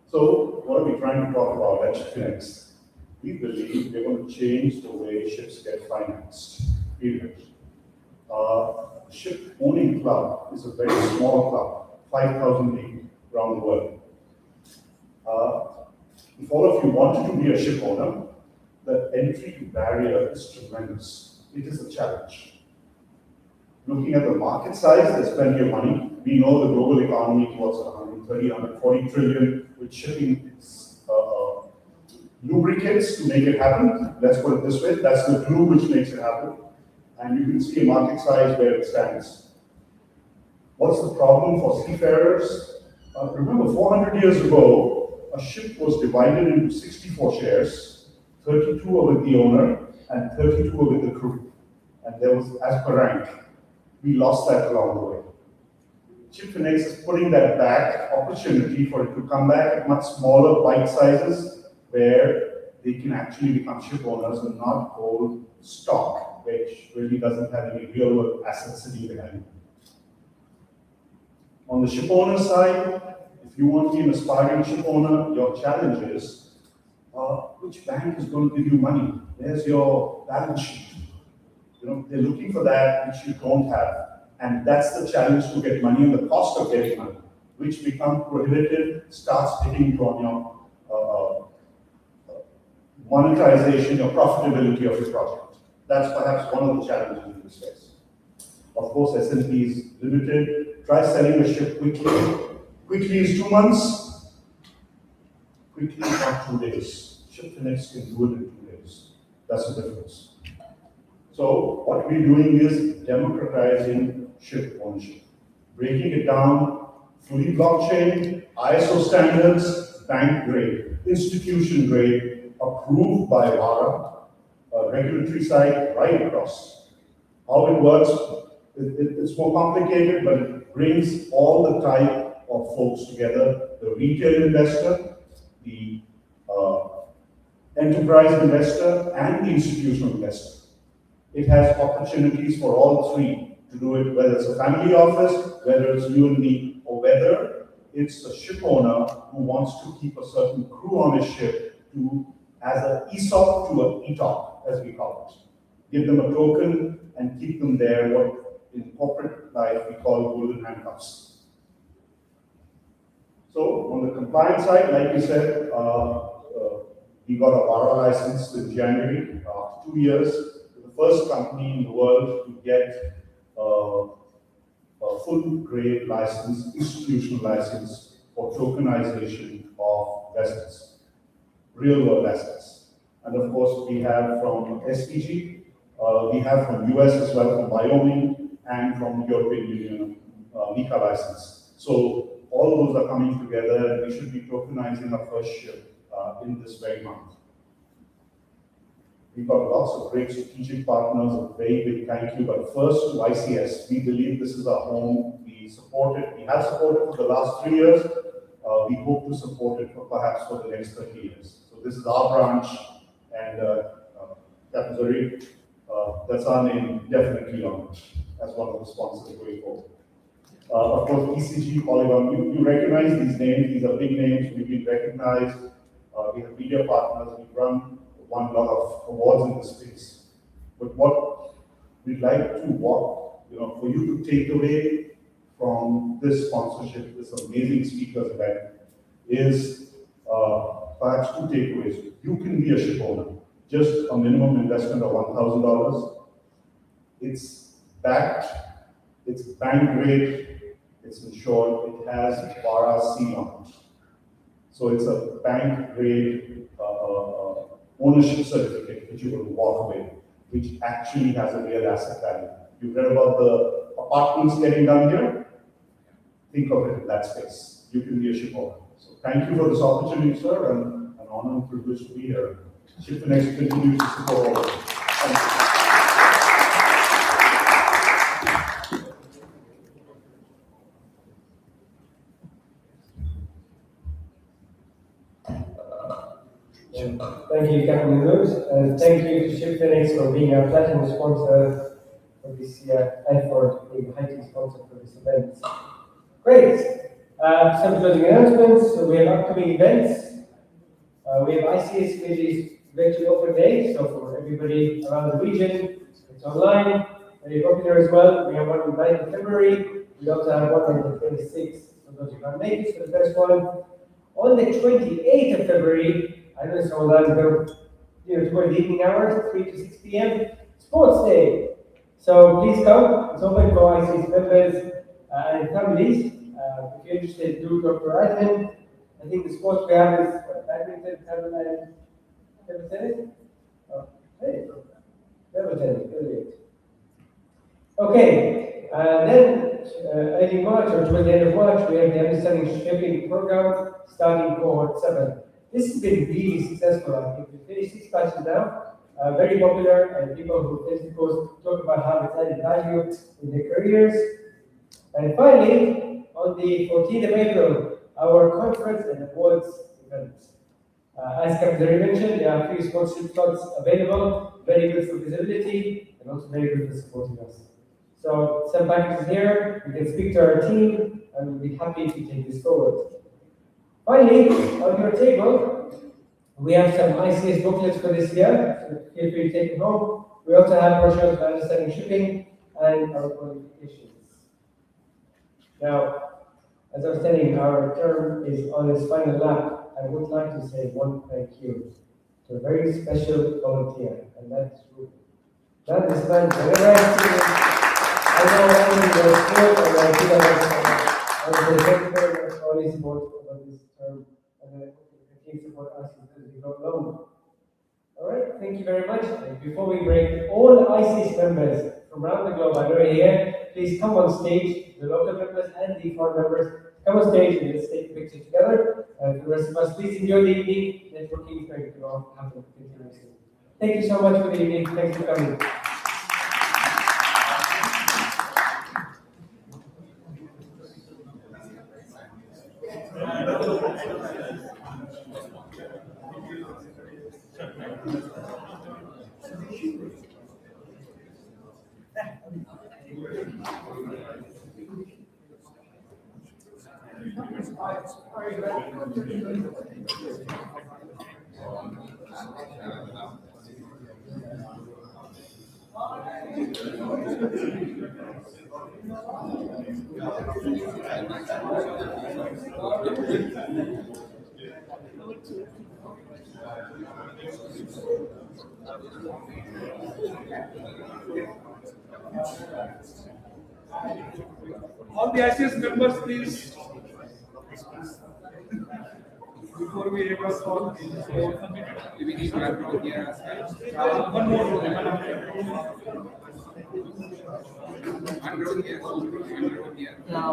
So what are we trying to talk about at Sheikh? We believe we're going to change the way ships get financed. Period. Ship owning club is a very small club, 5,000 people around the world. If all of you wanted to be a ship owner, the entry barrier is tremendous. It is a challenge. Looking at the market size, there's plenty of money. We know the global economy was 130, 140 trillion, with shipping lubricants to make it happen. Let's put it this way, that's the glue which makes it happen. And you can see a market size where it stands. What's the problem for seafarers? Remember, 400 years ago, a ship was divided into 64 shares, 32 were with the owner, and 32 were with the crew. And there was as per rank. We lost that along the way. Sheikh is putting that back, opportunity for it to come back at much smaller bite sizes, where they can actually become ship owners and not hold stock, which really doesn't have any real world assets sitting behind. On the ship owner side, if you want to be an aspiring ship owner, your challenge is, which bank is going to give you money? There's your balance sheet. They're looking for that which you don't have. And that's the challenge to get money, and the cost of getting money, which becomes prohibitive, starts hitting on your monetization, your profitability of your project. That's perhaps one of the challenges in this space. Of course, S&P is limited. Try selling a ship quickly. Quickly is 2 months. Quickly is not 2 days. Ship Connects can do it in 2 days. That's the difference. So what we're doing is democratizing ship ownership, breaking it down, fully blockchain, ISO standards, bank grade, institution grade, approved by VARA, regulatory side right across. How it works, it's more complicated, but it brings all the type of folks together: the retail investor, the enterprise investor, and the institutional investor. It has opportunities for all three to do it, whether it's a family office, whether it's you and me, or whether it's a ship owner who wants to keep a certain crew on his ship as an ESOP to an ETOP, as we call it. Give them a token and keep them there, what in corporate life we call golden handcuffs. So on the compliance side, like we said, we got a VARA license in January, after 2 years. First company in the world to get a full grade license, institutional license for tokenization of vessels, real world assets. And of course, we have from SPG, we have from US as well, from Wyoming, and from European Union MiCA license. So all those are coming together, and we should be tokenizing our first ship in this very month. We've got lots of great strategic partners, a very big thank you. But first to ICS, we believe this is our home. We support it. We have supported it for the last 3 years. We hope to support it for perhaps for the next 30 years. So this is our branch, and Captain Zayed, that's our name, definitely on it as one of the sponsors going forward. Of course, ECG, Polygon, you recognize these names. These are big names. We've been recognized. We have media partners. We've won a lot of awards in this space. But what we'd like to for you to take away from this sponsorship, this amazing speakers event, is perhaps 2 takeaways. You can be a ship owner. Just a minimum investment of $1,000. It's backed, it's bank grade, It's insured, it has VARA seal on it. So it's a bank grade ownership certificate which you will walk away, which actually has a real asset value. You've read about the apartments getting done here? Think of it in that space. You can be a ship owner. So thank you for this opportunity, sir, and an honor and privilege to be here. Ship Next continues to support all of you. Thank you. Thank you, Captain Anuj, and thank you to Ship Phoenix for being our platinum sponsor for this year and for being a high-key sponsor for this event. Great. Some closing announcements. So we have upcoming events. We have ICS Committee's virtual open day, so for everybody around the region, it's online, very popular as well. We have one on the 9th of February. We also have one on the 26th, for those who can't make it for the first one. On the 28th of February, I know it's online, toward the evening hours, 3 to 6 p.m. Sports Day. So please come. It's open for ICS members and families. If you're interested, do talk to admin. I think the sports we have is badminton, table tennis. Oh, hey, table tennis, brilliant. Okay, then early March or towards the end of March, we have the Understanding Shipping program starting cohort 7. This has been really successful. I think we finished 6 batches now. Very popular, and people who finish the course talk about how it's added value in their careers. And finally, on the 14th of April, our conference and awards event. As Captain mentioned, there are 3 sponsorship slots available, very good for visibility and also very good for supporting us. So some packages here, you can speak to our team and we'll be happy to take this forward. Finally, on your table, we have some ICS booklets for this year, so feel free to take them home. We also have brochures for understanding shipping and our qualifications. Now, as I was telling you, our term is on its final lap. I would like to say one thank you to a very special volunteer, and that's Ruben. That is man, whenever I see him, I know only the sport, and I feel like I was very much always support about this term, and I hope you continue to support us as we go along. All right, thank you very much. And before we break, all ICS members from around the globe, I know you're here, please come on stage, the local members and the foreign members, come on stage and let's take a picture together. For the rest of us, please enjoy the evening. Networking is going to happen continuously. Thank you so much for the evening. Thanks for coming. All the ICS members, please. Before we take our call, we need to have here one more row. One row here. Now,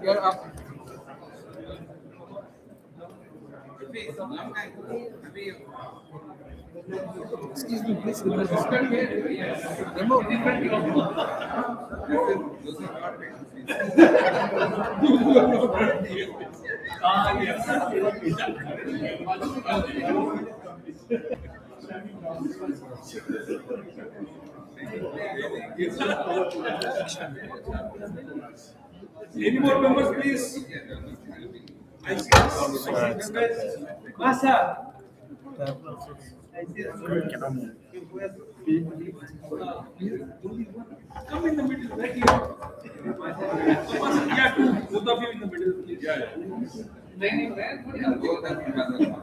you're up. Excuse me, please. Remove. Any more members, please? ICS members. Masa. Come in the middle, right here. Yeah, both of you in the middle, please. Yeah.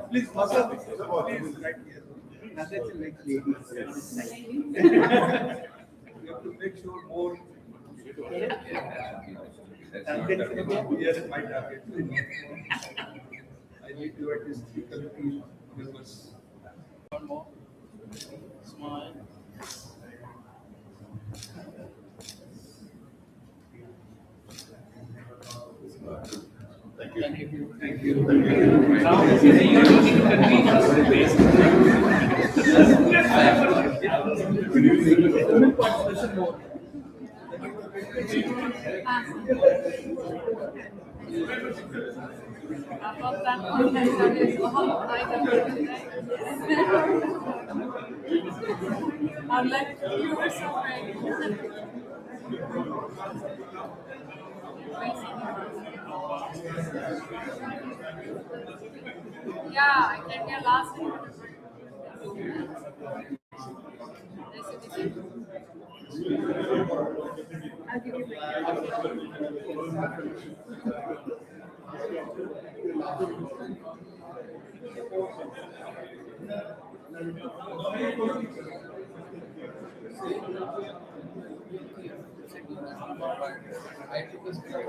Please, Masa. Please, right here. You have to make sure more. That's not the yes, my target. I need to at least 3 committee members. One more. Smile. Thank you. Thank you. Thank you. Now, I'm like, you were so right. Yeah, I can get last. I'll give you I took a step.